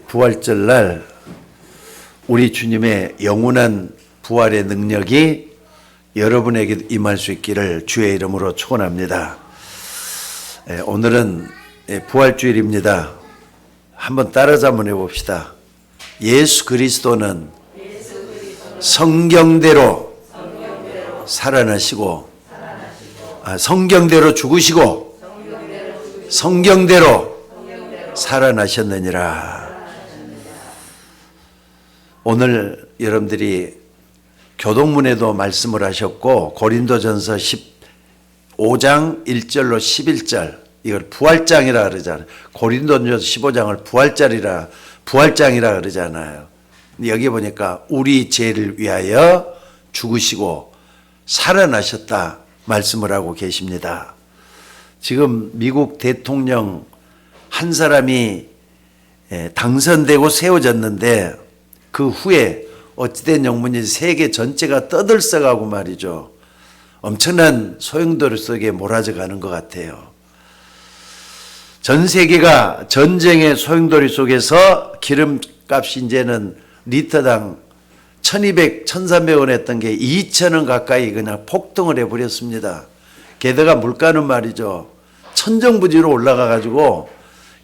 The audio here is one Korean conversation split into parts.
부활절 날 우리 주님의 영원한 부활의 능력이 여러분에게 임할 수 있기를 주의 이름으로 축원합니다. 오늘은 부활주일입니다. 한번 따라서 한번 해봅시다. 예수 그리스도는 성경대로 살아나시고 성경대로 죽으시고 성경대로 살아나셨느니라. 오늘 여러분들이 교동문에도 말씀을 하셨고 고린도전서 15장 1절로 11절 이걸 부활장이라 그러잖아요. 고린도전서 15장을 부활장이라 그러잖아요. 여기 보니까 우리 죄를 위하여 죽으시고 살아나셨다 말씀을 하고 계십니다. 지금 미국 대통령 한 사람이 당선되고 세워졌는데 그 후에 어찌된 영문인지 세계 전체가 떠들썩하고 말이죠. 엄청난 소용돌이 속에 몰아져 가는 것 같아요. 전 세계가 전쟁의 소용돌이 속에서 기름값이 이제는 리터당 1200, 1300원 했던 게 2000원 가까이 그냥 폭등을 해버렸습니다. 게다가 물가는 말이죠. 천정부지로 올라가 가지고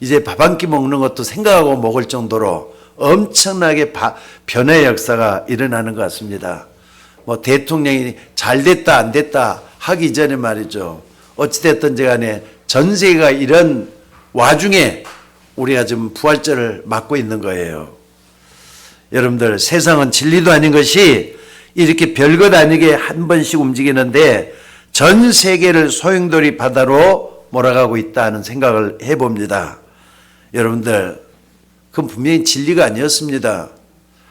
이제 밥 한 끼 먹는 것도 생각하고 먹을 정도로 엄청나게 변화의 역사가 일어나는 것 같습니다. 뭐 대통령이 잘 됐다 안 됐다 하기 전에 말이죠. 어찌됐든지 간에 전 세계가 이런 와중에 우리가 지금 부활절을 맞고 있는 거예요. 여러분들 세상은 진리도 아닌 것이 이렇게 별것 아니게 한 번씩 움직이는데 전 세계를 소용돌이 바다로 몰아가고 있다는 생각을 해봅니다. 여러분들 그건 분명히 진리가 아니었습니다.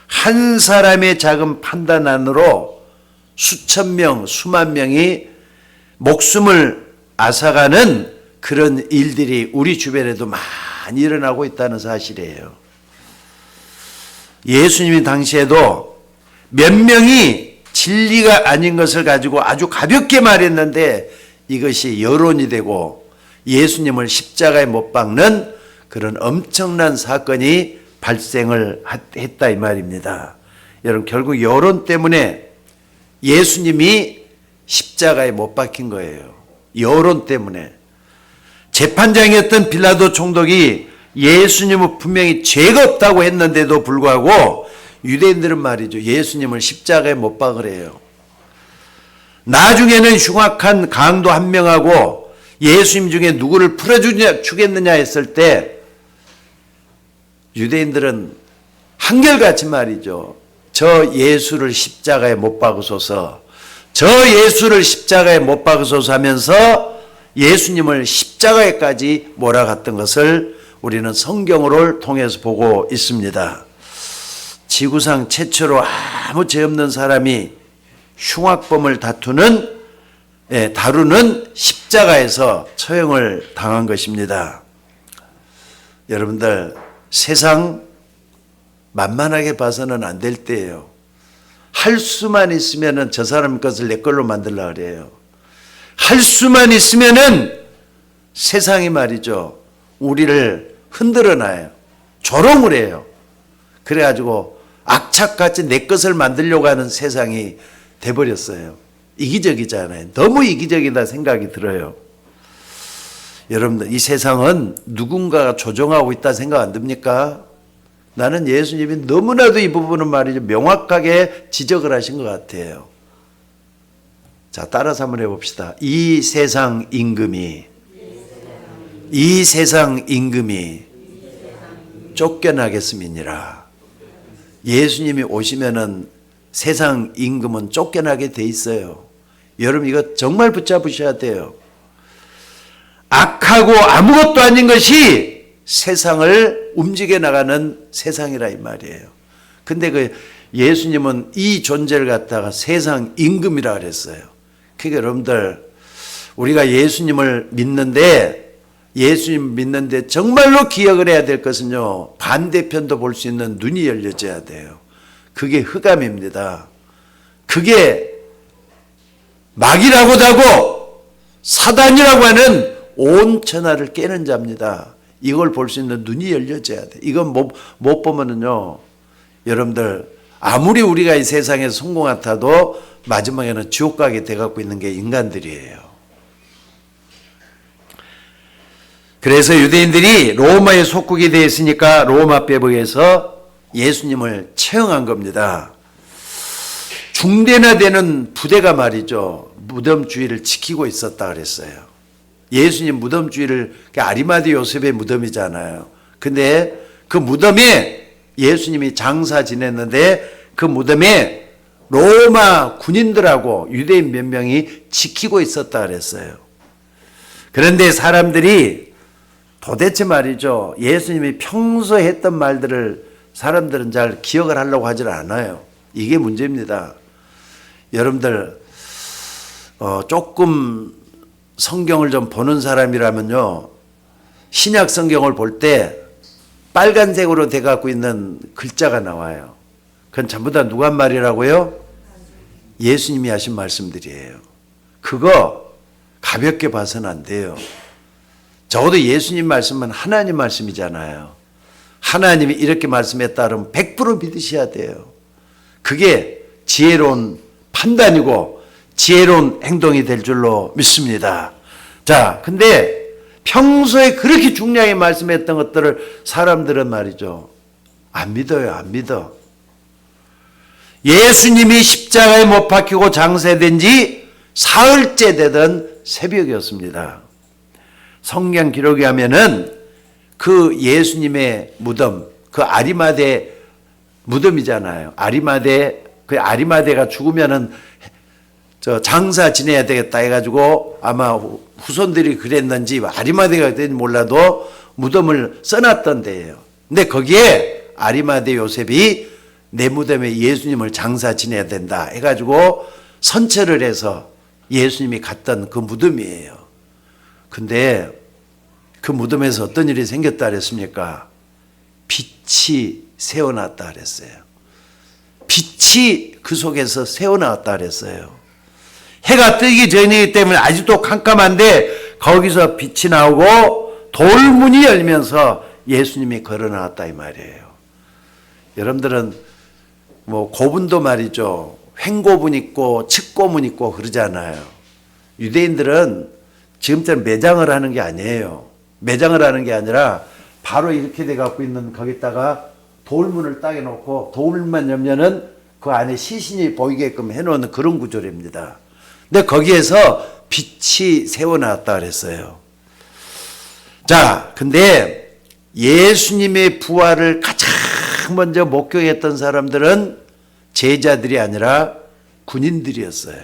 한 사람의 작은 판단안으로 수천 명, 수만 명이 목숨을 앗아가는 그런 일들이 우리 주변에도 많이 일어나고 있다는 사실이에요. 예수님이 당시에도 몇 명이 진리가 아닌 것을 가지고 아주 가볍게 말했는데 이것이 여론이 되고 예수님을 십자가에 못 박는 그런 엄청난 사건이 발생을 했다 이 말입니다. 여러분 결국 여론 때문에 예수님이 십자가에 못 박힌 거예요. 여론 때문에. 재판장이었던 빌라도 총독이 예수님은 분명히 죄가 없다고 했는데도 불구하고 유대인들은 말이죠. 예수님을 십자가에 못 박으래요. 나중에는 흉악한 강도 한 명하고 예수님 중에 누구를 풀어주겠느냐 했을 때 유대인들은 한결같이 말이죠. 저 예수를 십자가에 못 박으소서, 저 예수를 십자가에 못 박으소서 하면서 예수님을 십자가에까지 몰아갔던 것을 우리는 성경을 통해서 보고 있습니다. 지구상 최초로 아무 죄 없는 사람이 흉악범을 다루는 십자가에서 처형을 당한 것입니다. 여러분들 세상 만만하게 봐서는 안 될 때예요. 할 수만 있으면은 저 사람 것을 내 걸로 만들려고 그래요. 할 수만 있으면은 세상이 말이죠. 우리를 흔들어 놔요. 조롱을 해요. 그래가지고 악착같이 내 것을 만들려고 하는 세상이 돼버렸어요. 이기적이잖아요. 너무 이기적이다 생각이 들어요. 여러분들 이 세상은 누군가가 조종하고 있다 생각 안 듭니까? 나는 예수님이 너무나도 이 부분은 말이죠. 명확하게 지적을 하신 것 같아요. 자, 따라서 한번 해봅시다. 이 세상 임금이 쫓겨나겠음이니라. 예수님이 오시면은 세상 임금은 쫓겨나게 돼 있어요. 여러분 이거 정말 붙잡으셔야 돼요. 악하고 아무것도 아닌 것이 세상을 움직여 나가는 세상이라 이 말이에요. 근데 그 예수님은 이 존재를 갖다가 세상 임금이라 그랬어요. 그러니까 여러분들 우리가 예수님을 믿는데 정말로 기억을 해야 될 것은요. 반대편도 볼 수 있는 눈이 열려져야 돼요. 그게 흑암입니다. 그게 마귀라고도 하고 사단이라고 하는 온 천하를 깨는 자입니다. 이걸 볼 수 있는 눈이 열려져야 돼. 이건 못 보면은요, 여러분들 아무리 우리가 이 세상에서 성공 같아도 마지막에는 지옥 가게 돼갖고 있는 게 인간들이에요. 그래서 유대인들이 로마의 속국이 되어 있으니까 로마 빼복에서 예수님을 채용한 겁니다. 중대나되는 부대가 말이죠, 무덤 주위를 지키고 있었다 그랬어요. 예수님 무덤 주위를, 아리마대 요셉의 무덤이잖아요. 근데 그 무덤에 예수님이 장사 지냈는데 그 무덤에 로마 군인들하고 유대인 몇 명이 지키고 있었다 그랬어요. 그런데 사람들이 도대체 말이죠, 예수님이 평소에 했던 말들을 사람들은 잘 기억을 하려고 하질 않아요. 이게 문제입니다. 여러분들 조금 성경을 좀 보는 사람이라면요, 신약 성경을 볼 때 빨간색으로 돼갖고 있는 글자가 나와요. 그건 전부 다 누가 한 말이라고요? 예수님이 하신 말씀들이에요. 그거 가볍게 봐서는 안 돼요. 적어도 예수님 말씀은 하나님 말씀이잖아요. 하나님이 이렇게 말씀했다 그러면 100% 믿으셔야 돼요. 그게 지혜로운 판단이고 지혜로운 행동이 될 줄로 믿습니다. 자, 근데 평소에 그렇게 중요하게 말씀했던 것들을 사람들은 말이죠, 안 믿어요. 안 믿어. 예수님이 십자가에 못 박히고 장사된 지 사흘째 되던 새벽이었습니다. 성경 기록에 하면은 그 예수님의 무덤, 그 아리마대 무덤이잖아요. 그 아리마대가 죽으면은 장사 지내야 되겠다 해가지고 아마 후손들이 그랬는지 아리마대가 된지 몰라도 무덤을 써놨던 데예요. 근데 거기에 아리마대 요셉이 내 무덤에 예수님을 장사 지내야 된다 해가지고 선처를 해서 예수님이 갔던 그 무덤이에요. 근데 그 무덤에서 어떤 일이 생겼다 그랬습니까? 빛이 새어났다 그랬어요. 빛이 그 속에서 새어나왔다 그랬어요. 해가 뜨기 전이기 때문에 아직도 깜깜한데 거기서 빛이 나오고 돌문이 열면서 예수님이 걸어 나왔다 이 말이에요. 여러분들은 고분도 말이죠, 횡고분 있고 측고문 있고 그러잖아요. 유대인들은 지금처럼 매장을 하는 게 아니에요. 매장을 하는 게 아니라 바로 이렇게 돼 갖고 있는 거기다가 돌문을 딱 해놓고 돌문만 열면은 그 안에 시신이 보이게끔 해놓는 그런 구조랍니다. 근데 거기에서 빛이 새어나왔다 그랬어요. 자, 근데 예수님의 부활을 가장 먼저 목격했던 사람들은 제자들이 아니라 군인들이었어요.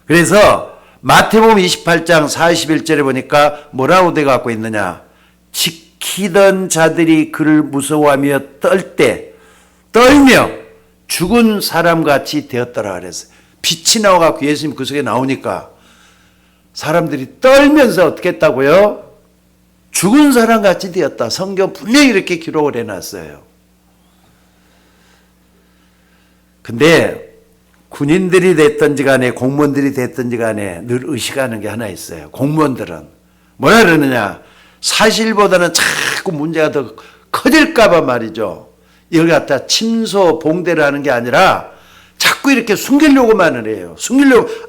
그래서 마태복음 28장 41절에 보니까 뭐라고 돼 갖고 있느냐? 지키던 자들이 그를 무서워하며 떨며 죽은 사람같이 되었더라 그랬어요. 빛이 나와갖고 예수님 그 속에 나오니까 사람들이 떨면서 어떻게 했다고요? 죽은 사람같이 되었다. 성경 분명히 이렇게 기록을 해놨어요. 근데 군인들이 됐든지 간에 공무원들이 됐든지 간에 늘 의식하는 게 하나 있어요. 공무원들은 뭐라 그러느냐, 사실보다는 자꾸 문제가 더 커질까 봐 말이죠, 이걸 갖다 침소 봉대를 하는 게 아니라 자꾸 이렇게 숨기려고만 해요.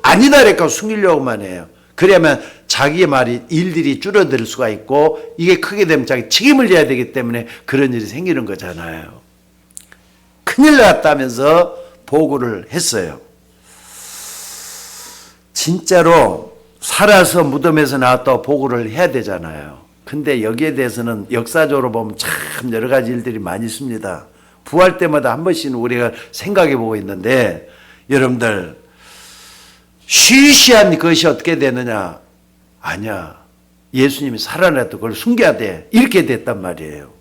아니다랄까 숨기려고만 해요. 그래야만 자기의 말이 일들이 줄어들 수가 있고 이게 크게 되면 자기 책임을 져야 되기 때문에 그런 일이 생기는 거잖아요. 큰일 났다면서 보고를 했어요. 진짜로 살아서 무덤에서 나왔다고 보고를 해야 되잖아요. 근데 여기에 대해서는 역사적으로 보면 참 여러 가지 일들이 많이 있습니다. 부활 때마다 한 번씩은 우리가 생각해 보고 있는데, 여러분들 쉬쉬한 것이 어떻게 되느냐? 아니야. 예수님이 살아났다. 그걸 숨겨야 돼. 이렇게 됐단 말이에요.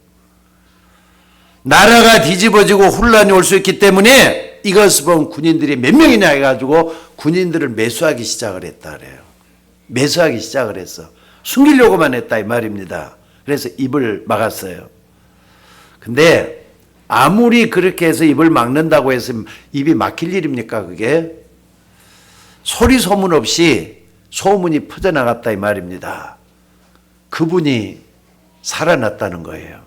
나라가 뒤집어지고 혼란이 올 수 있기 때문에 이것을 본 군인들이 몇 명이냐 해가지고 군인들을 매수하기 시작을 했다 그래요. 매수하기 시작을 했어. 숨기려고만 했다 이 말입니다. 그래서 입을 막았어요. 근데 아무리 그렇게 해서 입을 막는다고 해서 입이 막힐 일입니까 그게? 소리 소문 없이 소문이 퍼져나갔다 이 말입니다. 그분이 살아났다는 거예요.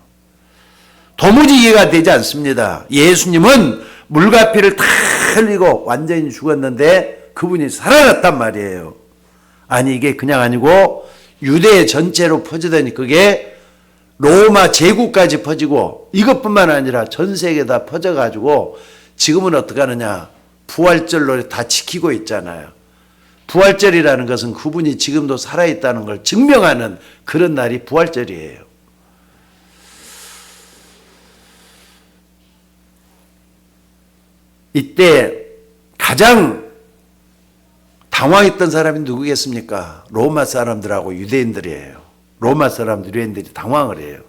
도무지 이해가 되지 않습니다. 예수님은 물과 피를 다 흘리고 완전히 죽었는데 그분이 살아났단 말이에요. 아니 이게 그냥 아니고 유대 전체로 퍼지더니 그게 로마 제국까지 퍼지고 이것뿐만 아니라 전 세계에 다 퍼져가지고 지금은 어떻게 하느냐. 부활절로 다 지키고 있잖아요. 부활절이라는 것은 그분이 지금도 살아있다는 걸 증명하는 그런 날이 부활절이에요. 이때 가장 당황했던 사람이 누구겠습니까? 로마 사람들하고 유대인들이에요. 로마 사람들, 유대인들이 당황을 해요.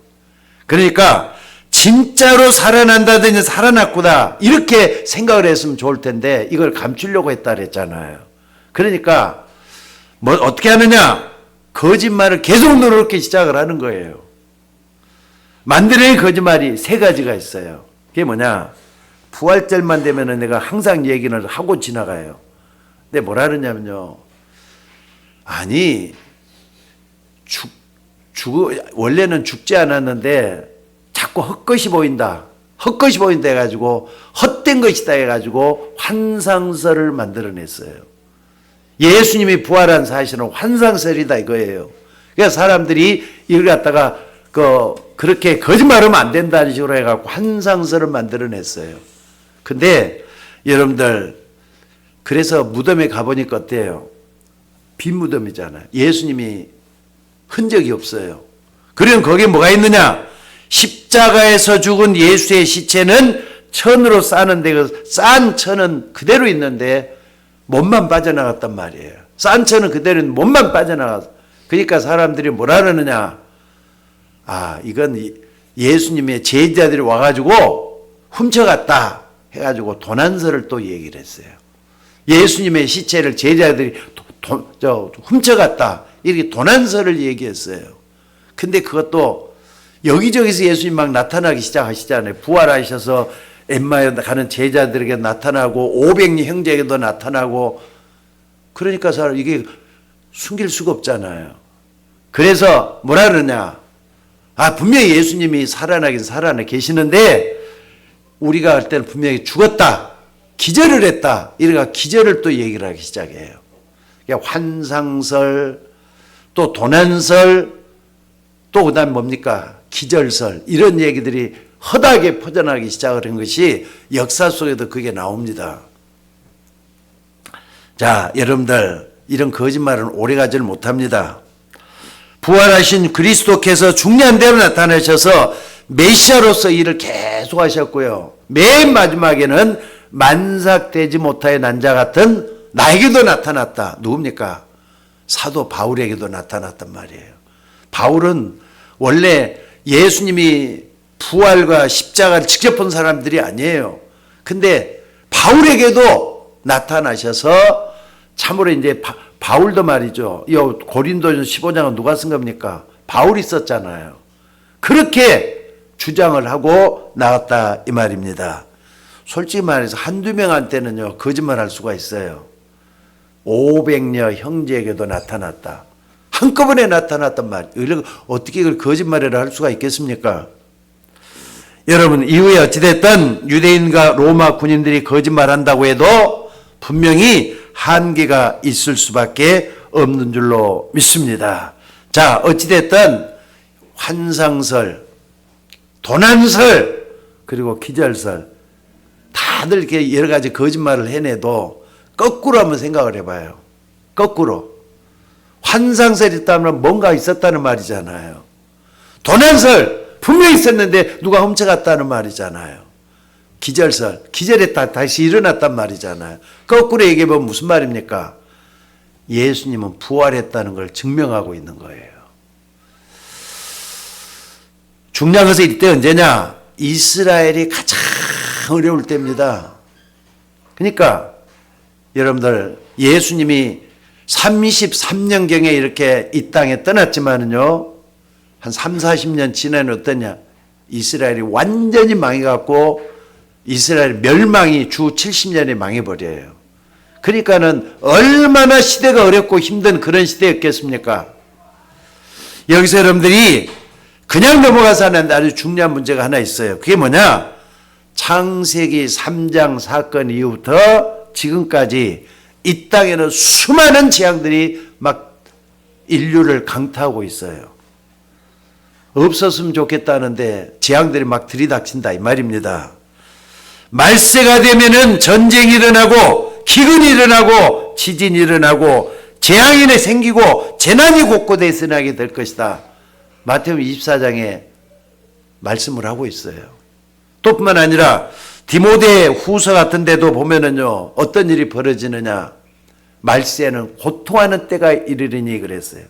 그러니까 진짜로 살아난다든지 살아났구나 이렇게 생각을 했으면 좋을 텐데 이걸 감추려고 했다 그랬잖아요. 그러니까 뭐 어떻게 하느냐? 거짓말을 계속 누렇게 시작을 하는 거예요. 만들어낸 거짓말이 세 가지가 있어요. 그게 뭐냐? 부활절만 되면은 내가 항상 얘기를 하고 지나가요. 근데 뭐라 그러냐면요. 아니, 원래는 죽지 않았는데 자꾸 헛것이 보인다. 헛것이 보인다 해가지고 헛된 것이다 해가지고 환상설을 만들어냈어요. 예수님이 부활한 사실은 환상설이다 이거예요. 그러니까 사람들이 이걸 갖다가 그렇게 거짓말하면 안 된다는 식으로 해갖고 환상설을 만들어냈어요. 근데 여러분들 그래서 무덤에 가보니까 어때요? 빈 무덤이잖아요. 예수님이 흔적이 없어요. 그러면 거기에 뭐가 있느냐? 십자가에서 죽은 예수의 시체는 천으로 싸는데 그 싼 천은 그대로 있는데 몸만 빠져나갔단 말이에요. 싼 천은 그대로 있는데 몸만 빠져나갔어. 그러니까 사람들이 뭐라 그러느냐? 아, 이건 예수님의 제자들이 와가지고 훔쳐갔다 해가지고 도난설을 또 얘기를 했어요. 예수님의 시체를 제자들이 훔쳐갔다 이렇게 도난설을 얘기했어요. 근데 그것도 여기저기서 예수님 막 나타나기 시작하시잖아요. 부활하셔서 엠마에 가는 제자들에게 나타나고 500리 형제에게도 나타나고 그러니까 이게 숨길 수가 없잖아요. 그래서 뭐라 그러냐? 아, 분명히 예수님이 살아나긴 살아나 계시는데 우리가 할 때는 분명히 죽었다. 기절을 했다. 이래가 기절을 또 얘기를 하기 시작해요. 그러니까 환상설, 또 도난설, 또 그다음에 뭡니까? 기절설 이런 얘기들이 허다하게 퍼져나가기 시작을 한 것이 역사 속에도 그게 나옵니다. 자, 여러분들 이런 거짓말은 오래가지를 못합니다. 부활하신 그리스도께서 중요한 대로 나타나셔서 메시아로서 일을 계속 하셨고요. 맨 마지막에는 만삭되지 못하여 난 자 같은 나에게도 나타났다. 누굽니까? 사도 바울에게도 나타났단 말이에요. 바울은 원래 예수님이 부활과 십자가를 직접 본 사람들이 아니에요. 근데 바울에게도 나타나셔서 참으로 이제 바울도 말이죠. 이 고린도전 15장은 누가 쓴 겁니까? 바울이 썼잖아요. 그렇게 주장을 하고 나왔다 이 말입니다. 솔직히 말해서 한두 명한테는요 거짓말 할 수가 있어요. 500여 형제에게도 나타났다. 한꺼번에 나타났단 말이에요. 어떻게 그걸 거짓말이라 할 수가 있겠습니까? 여러분 이후에 어찌됐든 유대인과 로마 군인들이 거짓말한다고 해도 분명히 한계가 있을 수밖에 없는 줄로 믿습니다. 자, 어찌됐든 환상설, 도난설, 그리고 기절설 다들 이렇게 여러 가지 거짓말을 해내도 거꾸로 한번 생각을 해봐요. 거꾸로. 환상설이 있다면 뭔가 있었다는 말이잖아요. 도난설 분명히 있었는데 누가 훔쳐갔다는 말이잖아요. 기절설, 기절했다 다시 일어났단 말이잖아요. 거꾸로 얘기해보면 무슨 말입니까? 예수님은 부활했다는 걸 증명하고 있는 거예요. 중요한 것은 이때 언제냐? 이스라엘이 가장 어려울 때입니다. 그러니까 여러분들 예수님이 33년경에 이렇게 이 땅에 떠났지만은요 한 3, 40년 지나면 어떠냐? 이스라엘이 완전히 망해갖고 이스라엘 멸망이 주 70년에 망해버려요. 그러니까는 얼마나 시대가 어렵고 힘든 그런 시대였겠습니까? 여기서 여러분들이 그냥 넘어가서 하는데 아주 중요한 문제가 하나 있어요. 그게 뭐냐? 창세기 3장 사건 이후부터 지금까지 이 땅에는 수많은 재앙들이 막 인류를 강타하고 있어요. 없었으면 좋겠다는데 재앙들이 막 들이닥친다 이 말입니다. 말세가 되면은 전쟁이 일어나고 기근이 일어나고 지진이 일어나고 재앙이 생기고 재난이 곳곳에 일어나게 될 것이다. 마태복음 24장에 말씀을 하고 있어요. 또 뿐만 아니라 디모데 후서 같은 데도 보면은요, 어떤 일이 벌어지느냐. 말세는 고통하는 때가 이르리니 그랬어요.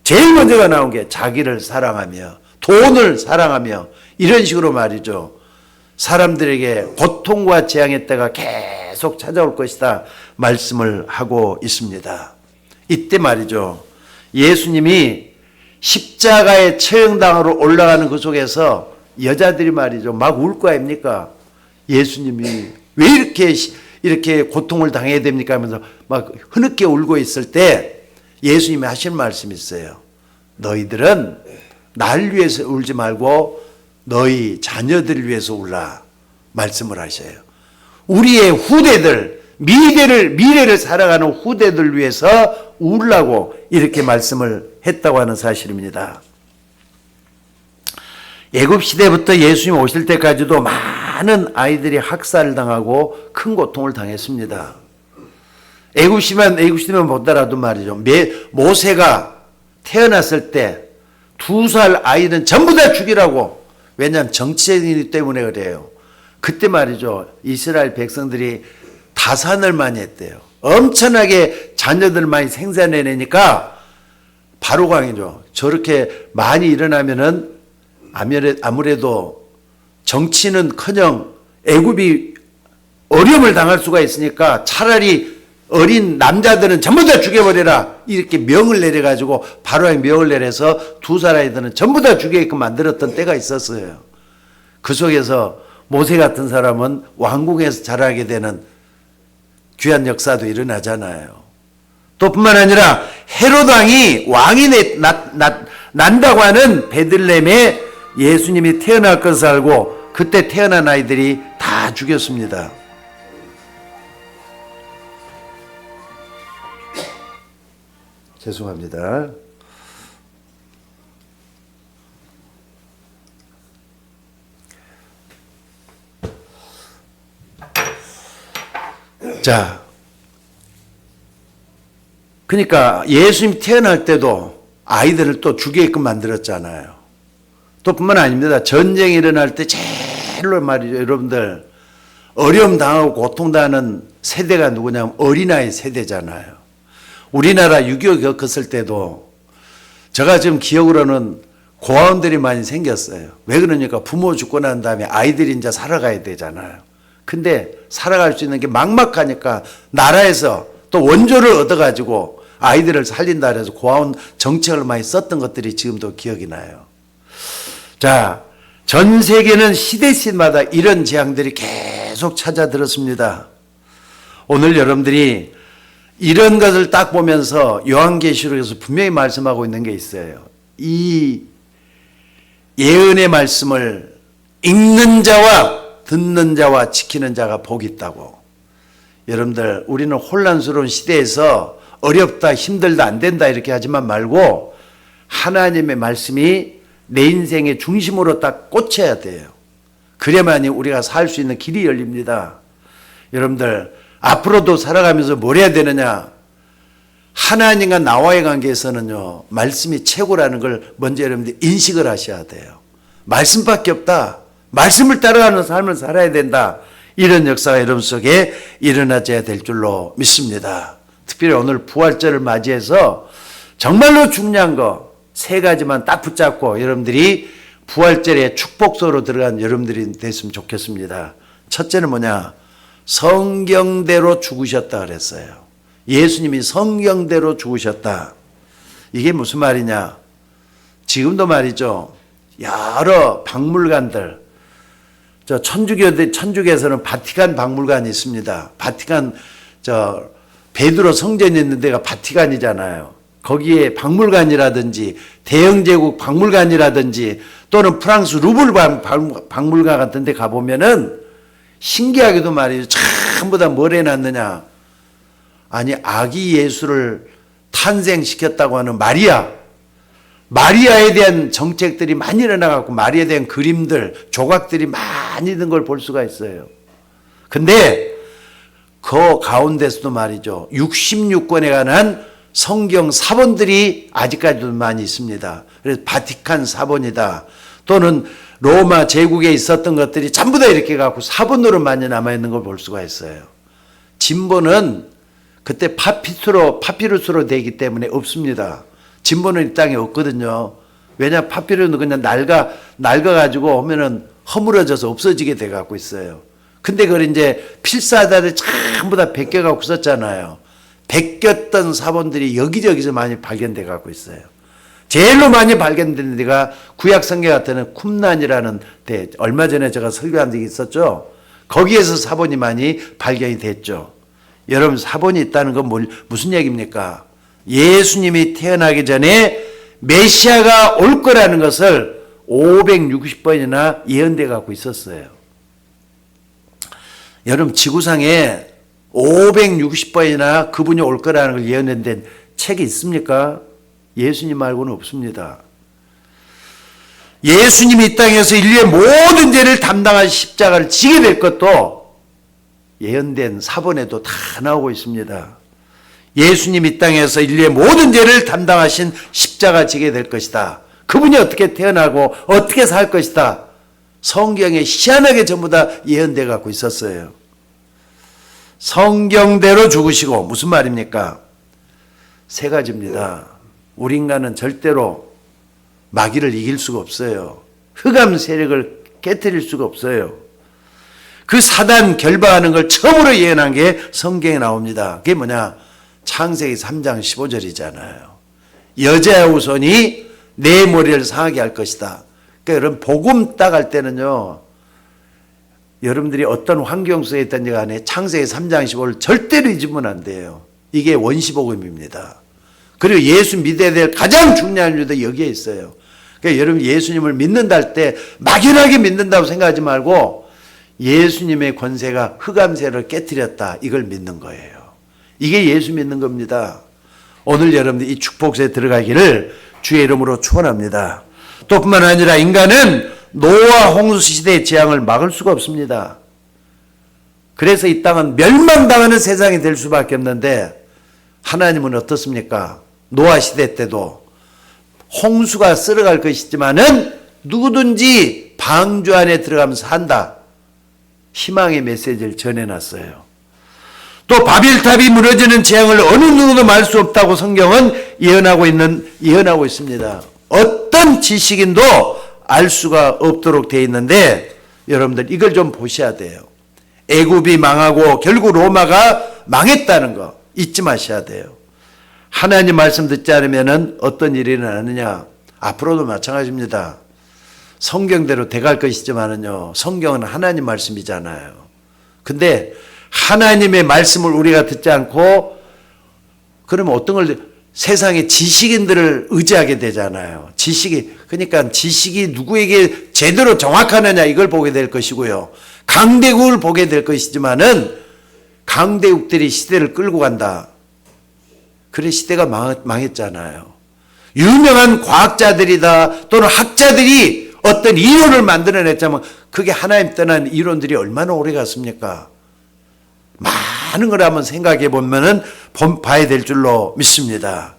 제일 먼저가 나온 게 자기를 사랑하며 돈을 사랑하며 이런 식으로 말이죠. 사람들에게 고통과 재앙의 때가 계속 찾아올 것이다 말씀을 하고 있습니다. 이때 말이죠. 예수님이 십자가에 처형당하러 올라가는 그 속에서 여자들이 말이죠. 막 울 거 아닙니까? 예수님이 왜 이렇게 고통을 당해야 됩니까? 하면서 막 흐느껴 울고 있을 때 예수님이 하신 말씀이 있어요. 너희들은 날 위해서 울지 말고 너희 자녀들을 위해서 울라 말씀을 하셔요. 우리의 후대들, 미래를 살아가는 후대들 위해서 울라고 이렇게 말씀을 했다고 하는 사실입니다. 애굽 시대부터 예수님 오실 때까지도 많은 아이들이 학살을 당하고 큰 고통을 당했습니다. 애굽 시대만 보더라도 말이죠. 모세가 태어났을 때 2살 아이는 전부 다 죽이라고. 왜냐하면 정치적이기 때문에 그래요. 그때 말이죠. 이스라엘 백성들이 다산을 많이 했대요. 엄청나게 자녀들 많이 생산해내니까 바로광이죠. 저렇게 많이 일어나면은 아무래도 정치는커녕 애굽이 어려움을 당할 수가 있으니까 차라리 어린 남자들은 전부 다 죽여버려라 이렇게 명을 내려가지고 바로의 명을 내려서 2살 아이들은 전부 다 죽이게끔 만들었던 때가 있었어요. 그 속에서 모세 같은 사람은 왕궁에서 자라게 되는 귀한 역사도 일어나잖아요. 또 뿐만 아니라 헤롯 왕이 왕이 난다고 하는 베들레헴에 예수님이 태어날 것을 알고 그때 태어난 아이들이 다 죽였습니다. 죄송합니다. 자, 그러니까 예수님 태어날 때도 아이들을 또 죽이게끔 만들었잖아요. 또 뿐만 아닙니다. 전쟁이 일어날 때 제일로 말이죠. 여러분들 어려움 당하고 고통당하는 세대가 누구냐면 어린아이 세대잖아요. 우리나라 6.25 겪었을 때도 제가 지금 기억으로는 고아원들이 많이 생겼어요. 왜 그러니까 부모 죽고 난 다음에 아이들이 이제 살아가야 되잖아요. 근데 살아갈 수 있는 게 막막하니까 나라에서 또 원조를 얻어가지고 아이들을 살린다 그래서 고아원 정책을 많이 썼던 것들이 지금도 기억이 나요. 자, 전 세계는 시대시마다 이런 재앙들이 계속 찾아들었습니다. 오늘 여러분들이 이런 것을 딱 보면서 요한계시록에서 분명히 말씀하고 있는 게 있어요. 이 예언의 말씀을 읽는 자와 듣는 자와 지키는 자가 복이 있다고. 여러분들 우리는 혼란스러운 시대에서 어렵다 힘들다 안 된다 이렇게 하지만 말고 하나님의 말씀이 내 인생의 중심으로 딱 꽂혀야 돼요. 그래야만이 우리가 살 수 있는 길이 열립니다. 여러분들 앞으로도 살아가면서 뭘 해야 되느냐. 하나님과 나와의 관계에서는요. 말씀이 최고라는 걸 먼저 여러분들 인식을 하셔야 돼요. 말씀밖에 없다. 말씀을 따라가는 삶을 살아야 된다. 이런 역사가 여러분 속에 일어나줘야 될 줄로 믿습니다. 특별히 오늘 부활절을 맞이해서 정말로 중요한 거 3가지만 딱 붙잡고 여러분들이 부활절에 축복소로 들어간 여러분들이 됐으면 좋겠습니다. 첫째는 뭐냐? 성경대로 죽으셨다 그랬어요. 예수님이 성경대로 죽으셨다. 이게 무슨 말이냐? 지금도 말이죠. 여러 박물관들, 천주교에서는 바티칸 박물관이 있습니다. 바티칸, 베드로 성전이 있는 데가 바티칸이잖아요. 거기에 박물관이라든지 대영제국 박물관이라든지 또는 프랑스 루블 박물관 같은 데 가보면은 신기하게도 말이죠. 전부 다 뭘 해놨느냐. 아니, 아기 예수를 탄생시켰다고 하는 마리아에 대한 정책들이 많이 일어나갖고 마리아에 대한 그림들, 조각들이 많이 든 걸 볼 수가 있어요. 근데 그 가운데서도 말이죠. 66권에 관한 성경 사본들이 아직까지도 많이 있습니다. 그래서 바티칸 사본이다. 또는 로마 제국에 있었던 것들이 전부 다 이렇게 갖고 사본으로 많이 남아있는 걸 볼 수가 있어요. 진보는 그때 파피루스로 되기 때문에 없습니다. 진보는 이 땅에 없거든요. 왜냐, 파피루스는 그냥 낡아가지고 오면은 허물어져서 없어지게 돼 갖고 있어요. 근데 그걸 이제 필사다들 전부 다 베껴갖고 썼잖아요. 베꼈던 사본들이 여기저기서 많이 발견돼 갖고 있어요. 제일로 많이 발견된 데가 구약성경 같은 쿰란이라는 데, 얼마 전에 제가 설교한 적이 있었죠. 거기에서 사본이 많이 발견이 됐죠. 여러분, 사본이 있다는 건 무슨 얘기입니까? 예수님이 태어나기 전에 메시아가 올 거라는 것을 560번이나 예언돼 갖고 있었어요. 여러분, 지구상에 560번이나 그분이 올 거라는 걸 예언된 책이 있습니까? 예수님 말고는 없습니다. 예수님이 이 땅에서 인류의 모든 죄를 담당하신 십자가를 지게 될 것도 예언된 사본에도 다 나오고 있습니다. 예수님이 이 땅에서 인류의 모든 죄를 담당하신 십자가 지게 될 것이다. 그분이 어떻게 태어나고 어떻게 살 것이다. 성경에 희한하게 전부 다 예언돼 갖고 있었어요. 성경대로 죽으시고, 무슨 말입니까? 세 가지입니다. 우리 인간은 절대로 마귀를 이길 수가 없어요. 흑암 세력을 깨뜨릴 수가 없어요. 그 사단 결박하는 걸 처음으로 예언한 게 성경에 나옵니다. 그게 뭐냐? 창세기 3장 15절이잖아요. 여자의 후손이 내 머리를 상하게 할 것이다. 그러니까 여러분, 복음 따갈 때는요, 여러분들이 어떤 환경 속에 있든지 간에 창세기 3장 15를 절대로 잊으면 안 돼요. 이게 원시복음입니다. 그리고 예수 믿어야 될 가장 중요한 이유도 여기에 있어요. 그러니까 여러분, 예수님을 믿는다 할 때 막연하게 믿는다고 생각하지 말고 예수님의 권세가 흑암세를 깨뜨렸다, 이걸 믿는 거예요. 이게 예수 믿는 겁니다. 오늘 여러분들 이 축복세에 들어가기를 주의 이름으로 축원합니다. 또 뿐만 아니라 인간은 노아 홍수 시대의 재앙을 막을 수가 없습니다. 그래서 이 땅은 멸망당하는 세상이 될 수밖에 없는데, 하나님은 어떻습니까? 노아 시대 때도 홍수가 쓸어갈 것이지만은 누구든지 방주 안에 들어가면서 산다. 희망의 메시지를 전해놨어요. 또 바벨탑이 무너지는 재앙을 어느 누구도 말 수 없다고 성경은 예언하고 있습니다. 어떤 지식인도 알 수가 없도록 되어 있는데, 여러분들 이걸 좀 보셔야 돼요. 애굽이 망하고 결국 로마가 망했다는 거 잊지 마셔야 돼요. 하나님 말씀 듣지 않으면 어떤 일이 일어나느냐? 앞으로도 마찬가지입니다. 성경대로 돼갈 것이지만은요, 성경은 하나님 말씀이잖아요. 근데 하나님의 말씀을 우리가 듣지 않고, 그러면 어떤 걸, 세상의 지식인들을 의지하게 되잖아요. 그러니까 지식이 누구에게 제대로 정확하느냐, 이걸 보게 될 것이고요. 강대국을 보게 될 것이지만은 강대국들이 시대를 끌고 간다. 그래, 시대가 망했잖아요. 유명한 과학자들이다 또는 학자들이 어떤 이론을 만들어냈자면 그게 하나님 떠난 이론들이 얼마나 오래 갔습니까? 많은 걸 한번 생각해 보면은 봐야 될 줄로 믿습니다.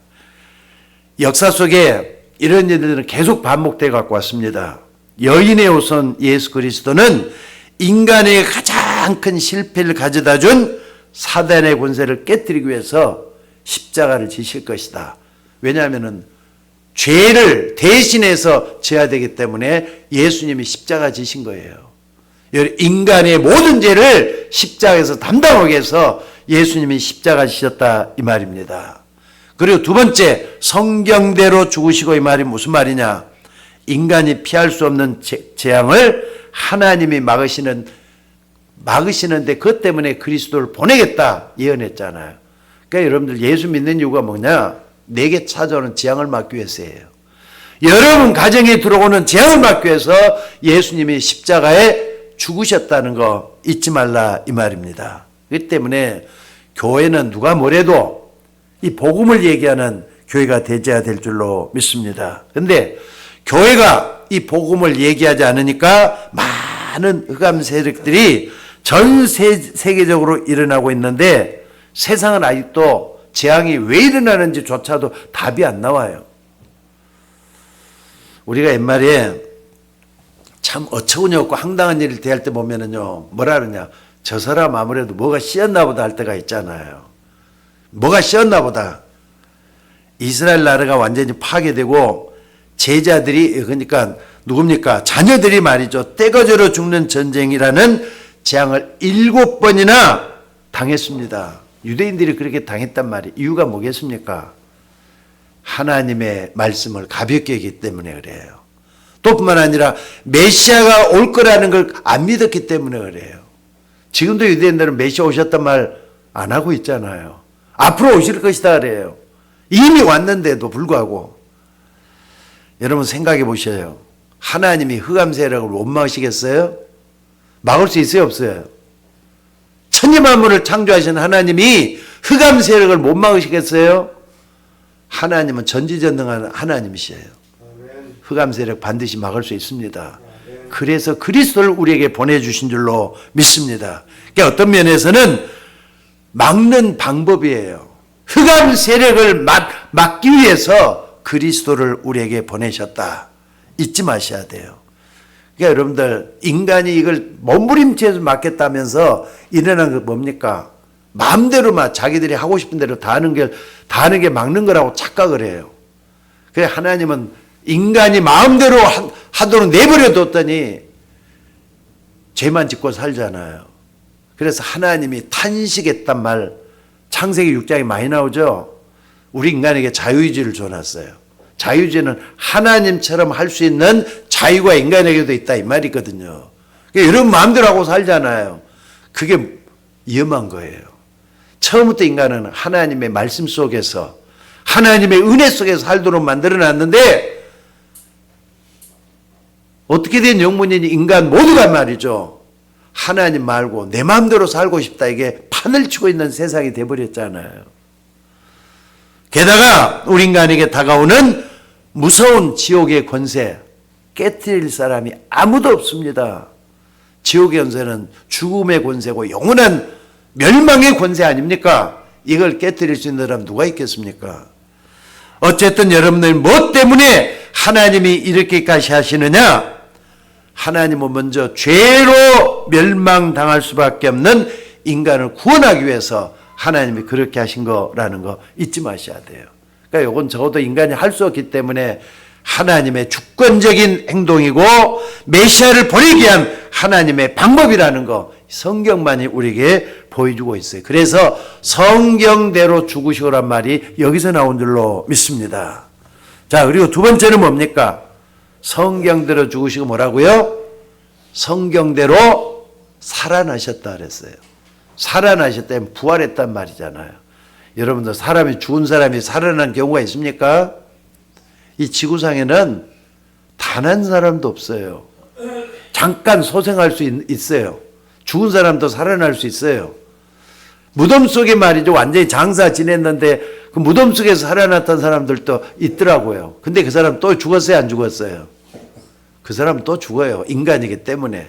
역사 속에 이런 일들은 계속 반복돼 갖고 왔습니다. 여인의 후손 예수 그리스도는 인간의 가장 큰 실패를 가져다 준 사단의 권세를 깨뜨리기 위해서 십자가를 지실 것이다. 왜냐하면은 죄를 대신해서 져야 되기 때문에 예수님이 십자가 지신 거예요. 인간의 모든 죄를 십자가에서 담당하기 위해서 예수님이 십자가 지셨다, 이 말입니다. 그리고 두 번째, 성경대로 죽으시고, 이 말이 무슨 말이냐? 인간이 피할 수 없는 재앙을 하나님이 막으시는데 그것 때문에 그리스도를 보내겠다 예언했잖아요. 그러니까 여러분들 예수 믿는 이유가 뭐냐? 내게 찾아오는 재앙을 막기 위해서예요. 여러분 가정에 들어오는 재앙을 막기 위해서 예수님이 십자가에 죽으셨다는 거 잊지 말라 이 말입니다. 그렇기 때문에 교회는 누가 뭐래도 이 복음을 얘기하는 교회가 되어야 될 줄로 믿습니다. 그런데 교회가 이 복음을 얘기하지 않으니까 많은 흑암 세력들이 전 세계적으로 일어나고 있는데 세상은 아직도 재앙이 왜 일어나는지조차도 답이 안 나와요. 우리가 옛말에 참 어처구니 없고 황당한 일을 대할 때 보면은요, 뭐라 그러냐, 저 사람 아무래도 뭐가 씌었나 보다 할 때가 있잖아요. 뭐가 씌었나 보다. 이스라엘 나라가 완전히 파괴되고 제자들이, 그러니까 누굽니까? 자녀들이 말이죠, 떼거지로 죽는 전쟁이라는 재앙을 7번이나 당했습니다. 유대인들이 그렇게 당했단 말이에요. 이유가 뭐겠습니까? 하나님의 말씀을 가볍게 했기 때문에 그래요. 또 뿐만 아니라 메시아가 올 거라는 걸 안 믿었기 때문에 그래요. 지금도 유대인들은 메시아 오셨단 말 안 하고 있잖아요. 앞으로 오실 것이다 그래요. 이미 왔는데도 불구하고. 여러분 생각해 보셔요. 하나님이 흑암 세력을 못 막으시겠어요? 막을 수 있어요, 없어요? 천지만물을 창조하신 하나님이 흑암 세력을 못 막으시겠어요? 하나님은 전지전능한 하나님이시에요. 흑암 세력 반드시 막을 수 있습니다. 그래서 그리스도를 우리에게 보내주신 줄로 믿습니다. 그러니까 어떤 면에서는 막는 방법이에요. 흑암 세력을 막기 위해서 그리스도를 우리에게 보내셨다. 잊지 마셔야 돼요. 그러니까 여러분들, 인간이 이걸 몸부림치면서 막겠다면서 일어난 게 뭡니까? 마음대로 막 자기들이 하고 싶은 대로 다 하는 게 막는 거라고 착각을 해요. 그래 하나님은 인간이 마음대로 하도록 내버려 뒀더니 죄만 짓고 살잖아요. 그래서 하나님이 탄식했단 말 창세기 6장에 많이 나오죠. 우리 인간에게 자유의지를 줘놨어요. 자유의지는 하나님처럼 할 수 있는 자유가 인간에게도 있다 이 말이거든요. 그러니까 여러분 마음대로 하고 살잖아요. 그게 위험한 거예요. 처음부터 인간은 하나님의 말씀 속에서 하나님의 은혜 속에서 살도록 만들어놨는데 어떻게 된 영문이니 인간 모두가 말이죠. 하나님 말고 내 마음대로 살고 싶다 이게 판을 치고 있는 세상이 돼버렸잖아요. 게다가 우리 인간에게 다가오는 무서운 지옥의 권세 깨트릴 사람이 아무도 없습니다. 지옥의 권세는 죽음의 권세고 영원한 멸망의 권세 아닙니까? 이걸 깨트릴 수 있는 사람 누가 있겠습니까? 어쨌든 여러분들 뭐 때문에 하나님이 이렇게까지 하시느냐? 하나님은 먼저 죄로 멸망당할 수밖에 없는 인간을 구원하기 위해서 하나님이 그렇게 하신 거라는 거 잊지 마셔야 돼요. 그러니까 이건 적어도 인간이 할 수 없기 때문에 하나님의 주권적인 행동이고 메시아를 보내기 위한 하나님의 방법이라는 거 성경만이 우리에게 보여주고 있어요. 그래서 성경대로 죽으시오란 말이 여기서 나온 줄로 믿습니다. 자, 그리고 두 번째는 뭡니까? 성경대로 죽으시고 뭐라고요? 성경대로 살아나셨다 그랬어요. 살아나셨다면 부활했단 말이잖아요. 여러분들 죽은 사람이 살아난 경우가 있습니까? 이 지구상에는 단 한 사람도 없어요. 잠깐 소생할 수 있어요. 죽은 사람도 살아날 수 있어요. 무덤 속에 말이죠. 완전히 장사 지냈는데 그 무덤 속에서 살아났던 사람들도 있더라고요. 근데 그 사람 또 죽었어요? 안 죽었어요? 그 사람은 또 죽어요. 인간이기 때문에.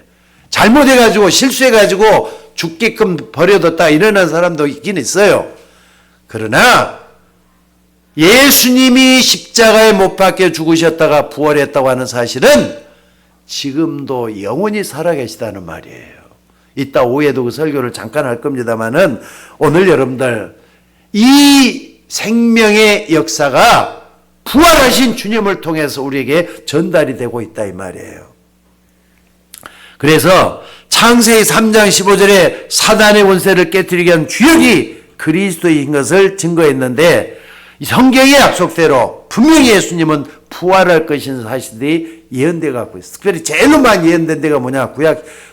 잘못해가지고 실수해가지고 죽게끔 버려뒀다 일어난 사람도 있긴 있어요. 그러나 예수님이 십자가에 못 박혀 죽으셨다가 부활했다고 하는 사실은 지금도 영원히 살아계시다는 말이에요. 이따 오후에도 그 설교를 잠깐 할 겁니다만은 오늘 여러분들 이 생명의 역사가 부활하신 주님을 통해서 우리에게 전달이 되고 있다 이 말이에요. 그래서 창세기 3장 15절에 사단의 권세를 깨뜨리기 위한 주역이 그리스도인 것을 증거했는데 성경의 약속대로 분명히 예수님은 부활할 것인 사실이 예언되어 갖고 있어요. 특별히 제일 많이 예언된 데가 뭐냐?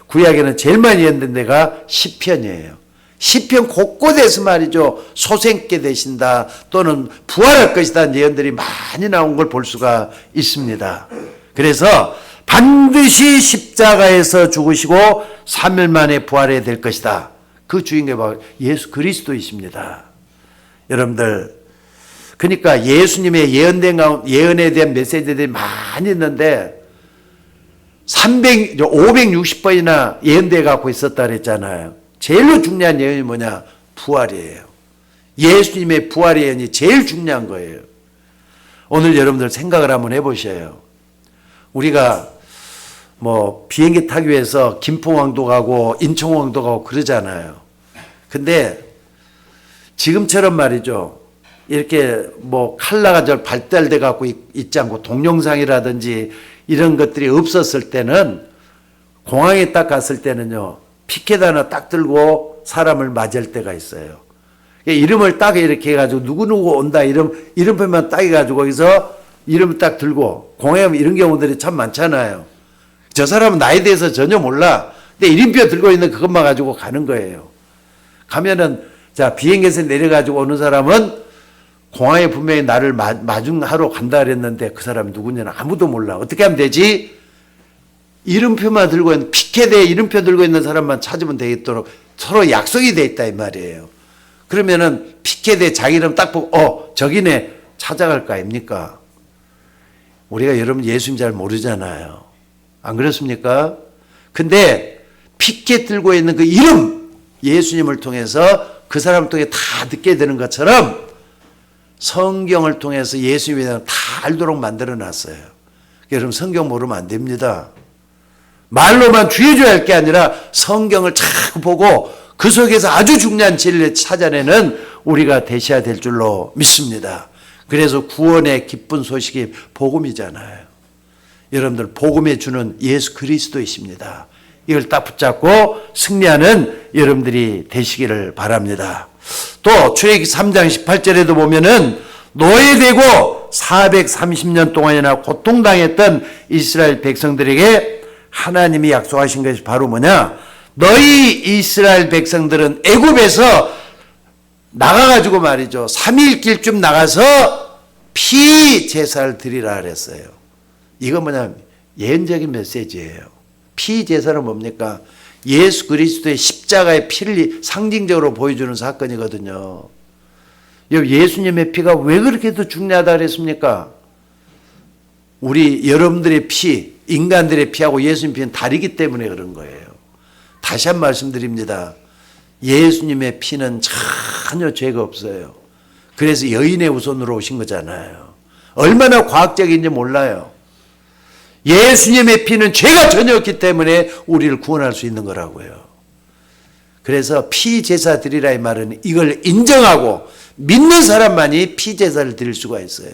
구약에는 제일 많이 예언된 데가 시편이에요. 시편 곳곳에서 말이죠. 소생케 되신다 또는 부활할 것이다 예언들이 많이 나온 걸 볼 수가 있습니다. 그래서 반드시 십자가에서 죽으시고 3일 만에 부활해야 될 것이다. 그 주인공이 바로 예수 그리스도이십니다. 여러분들, 그러니까 예수님의 예언에 대한 메시지들이 많이 있는데 560번이나 예언돼 갖고 있었다 그랬잖아요. 제일로 중요한 예언이 뭐냐? 부활이에요. 예수님의 부활 예언이 제일 중요한 거예요. 오늘 여러분들 생각을 한번 해보셔요. 우리가 뭐 비행기 타기 위해서 김포공항도 가고 인천공항도 가고 그러잖아요. 근데 지금처럼 말이죠. 이렇게 뭐 칼라가 발달돼 갖고 있지 않고 동영상이라든지 이런 것들이 없었을 때는 공항에 딱 갔을 때는요. 피켓 하나 딱 들고 사람을 맞을 때가 있어요. 이름을 딱 이렇게 해가지고 누구누구 온다 이름표만 딱 해가지고 거기서 이름을 딱 들고 공항에 가면 이런 경우들이 참 많잖아요. 저 사람은 나에 대해서 전혀 몰라. 근데 이름표 들고 있는 그것만 가지고 가는 거예요. 가면은 자 비행기에서 내려가지고 오는 사람은 공항에 분명히 나를 마중하러 간다 그랬는데 그 사람이 누구냐는 아무도 몰라. 어떻게 하면 되지? 이름표만 들고 있는 피켓에 이름표 들고 있는 사람만 찾으면 되겠도록 서로 약속이 돼 있다 이 말이에요. 그러면은 피켓에 자기 이름 딱 보고 저기네 찾아갈 거 아닙니까? 우리가 여러분 예수님 잘 모르잖아요. 안 그렇습니까? 근데 피켓 들고 있는 그 이름 예수님을 통해서 그 사람을 통해 다 듣게 되는 것처럼 성경을 통해서 예수님에 대한 다 알도록 만들어 놨어요. 여러분 성경 모르면 안 됩니다. 말로만 주의줘야 할 게 아니라 성경을 자꾸 보고 그 속에서 아주 중요한 진리를 찾아내는 우리가 되셔야 될 줄로 믿습니다. 그래서 구원의 기쁜 소식이 복음이잖아요. 여러분들 복음에 주는 예수 그리스도이십니다. 이걸 딱 붙잡고 승리하는 여러분들이 되시기를 바랍니다. 또 출애굽기 3장 18절에도 보면은 노예되고 430년 동안이나 고통당했던 이스라엘 백성들에게 하나님이 약속하신 것이 바로 뭐냐? 너희 이스라엘 백성들은 애굽에서 나가가지고 말이죠. 3일 길쯤 나가서 피 제사를 드리라 그랬어요. 이거 뭐냐면 예언적인 메시지예요. 피 제사는 뭡니까? 예수 그리스도의 십자가의 피를 상징적으로 보여주는 사건이거든요. 예수님의 피가 왜 그렇게 더 중요하다 그랬습니까? 우리 여러분들의 피, 인간들의 피하고 예수님 피는 다르기 때문에 그런 거예요. 다시 한 말씀드립니다. 예수님의 피는 전혀 죄가 없어요. 그래서 여인의 후손으로 오신 거잖아요. 얼마나 과학적인지 몰라요. 예수님의 피는 죄가 전혀 없기 때문에 우리를 구원할 수 있는 거라고요. 그래서 피 제사 드리라 이 말은 이걸 인정하고 믿는 사람만이 피 제사를 드릴 수가 있어요.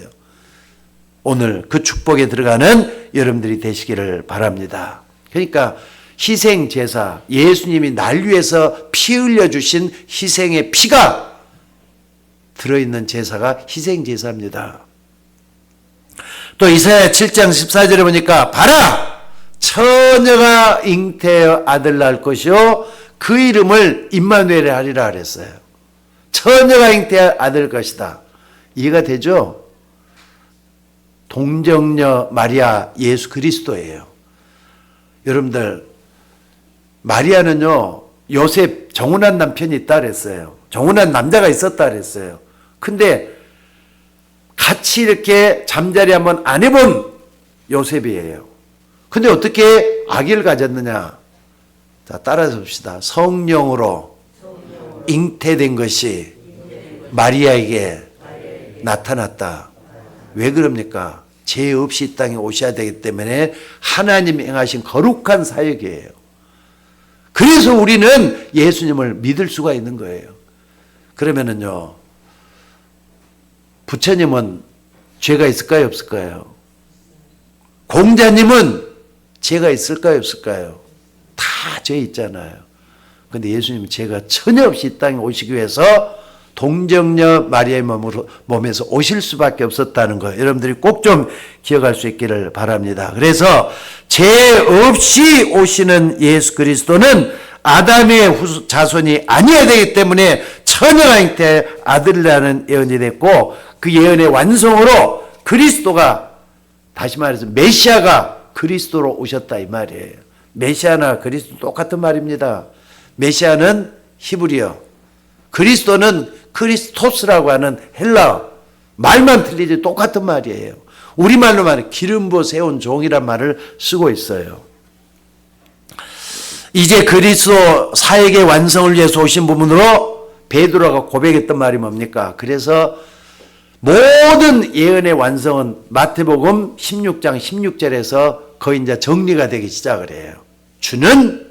오늘 그 축복에 들어가는 여러분들이 되시기를 바랍니다. 그러니까 희생 제사, 예수님이 날 위해서 피 흘려주신 희생의 피가 들어있는 제사가 희생 제사입니다. 또 이사야 7장 14절에 보니까 봐라 처녀가 잉태하여 아들 낳을 것이요 그 이름을 임마누엘 하리라 그랬어요. 처녀가 잉태하여 아들 것이다. 이해가 되죠? 동정녀 마리아 예수 그리스도예요. 여러분들 마리아는요 요셉 정혼한 남편이 있다 그랬어요. 정혼한 남자가 있었다 그랬어요. 근데 같이 이렇게 잠자리 한번 안 해본 요셉이에요. 근데 어떻게 아기를 가졌느냐? 자, 따라서 봅시다. 성령으로 잉태된 것이 마리아에게 나타났다. 왜 그럽니까? 죄 없이 이 땅에 오셔야 되기 때문에 하나님이 행하신 거룩한 사역이에요. 그래서 우리는 예수님을 믿을 수가 있는 거예요. 그러면은요, 부처님은 죄가 있을까요, 없을까요? 공자님은 죄가 있을까요, 없을까요? 다 죄 있잖아요. 근데 예수님은 죄가 전혀 없이 이 땅에 오시기 위해서 동정녀 마리아의 몸에서 오실 수밖에 없었다는 거 여러분들이 꼭 좀 기억할 수 있기를 바랍니다. 그래서 죄 없이 오시는 예수 그리스도는 아담의 자손이 아니어야 되기 때문에 처녀가 잉태 아들이라는 예언이 됐고, 그 예언의 완성으로 그리스도가, 다시 말해서 메시아가 그리스도로 오셨다 이 말이에요. 메시아나 그리스도 똑같은 말입니다. 메시아는 히브리어, 그리스도는 크리스토스라고 하는 헬라어, 말만 틀리지 똑같은 말이에요. 우리말로 말해 기름 부어 세운 종이란 말을 쓰고 있어요. 이제 그리스도 사역의 완성을 위해서 오신 부분으로 베드로가 고백했던 말이 뭡니까? 그래서 모든 예언의 완성은 마태복음 16장 16절에서 거의 이제 정리가 되기 시작을 해요. 주는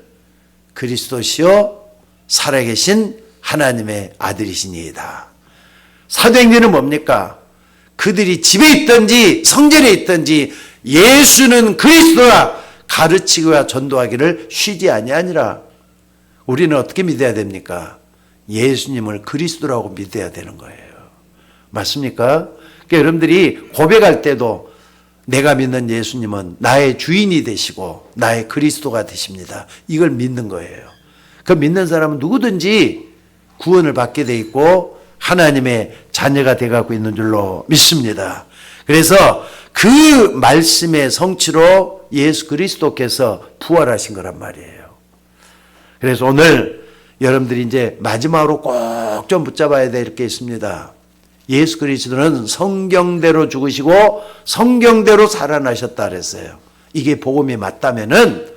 그리스도시요 살아계신 하나님의 아들이시니이다. 사도행전은 뭡니까? 그들이 집에 있든지 성전에 있든지 예수는 그리스도라 가르치고야 전도하기를 쉬지 아니하니라. 우리는 어떻게 믿어야 됩니까? 예수님을 그리스도라고 믿어야 되는 거예요. 맞습니까? 그러니까 여러분들이 고백할 때도 내가 믿는 예수님은 나의 주인이 되시고 나의 그리스도가 되십니다. 이걸 믿는 거예요. 그 믿는 사람은 누구든지 구원을 받게 돼 있고 하나님의 자녀가 돼가고 있는 줄로 믿습니다. 그래서 그 말씀의 성취로 예수 그리스도께서 부활하신 거란 말이에요. 그래서 오늘 여러분들이 이제 마지막으로 꼭 좀 붙잡아야 될 게 있습니다. 예수 그리스도는 성경대로 죽으시고 성경대로 살아나셨다 그랬어요. 이게 복음이 맞다면은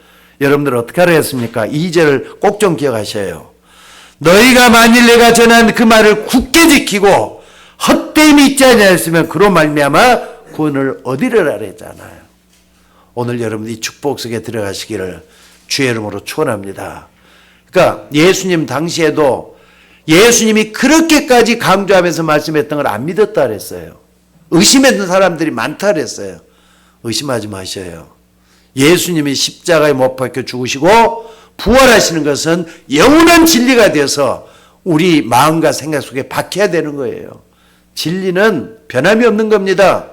여러분들 어떻게 하겠습니까? 2절을 꼭 좀 기억하셔요. 너희가 만일 내가 전한 그 말을 굳게 지키고 헛되이 믿지 아니하였으면 그로 말미암아 구원을 얻으리라 그랬잖아요. 오늘 여러분들이 축복 속에 들어가시기를 주의 이름으로 축원합니다. 그러니까 예수님 당시에도 예수님이 그렇게까지 강조하면서 말씀했던 걸 안 믿었다 그랬어요. 의심했던 사람들이 많다 그랬어요. 의심하지 마셔요. 예수님이 십자가에 못 박혀 죽으시고 부활하시는 것은 영원한 진리가 되어서 우리 마음과 생각 속에 박혀야 되는 거예요. 진리는 변함이 없는 겁니다.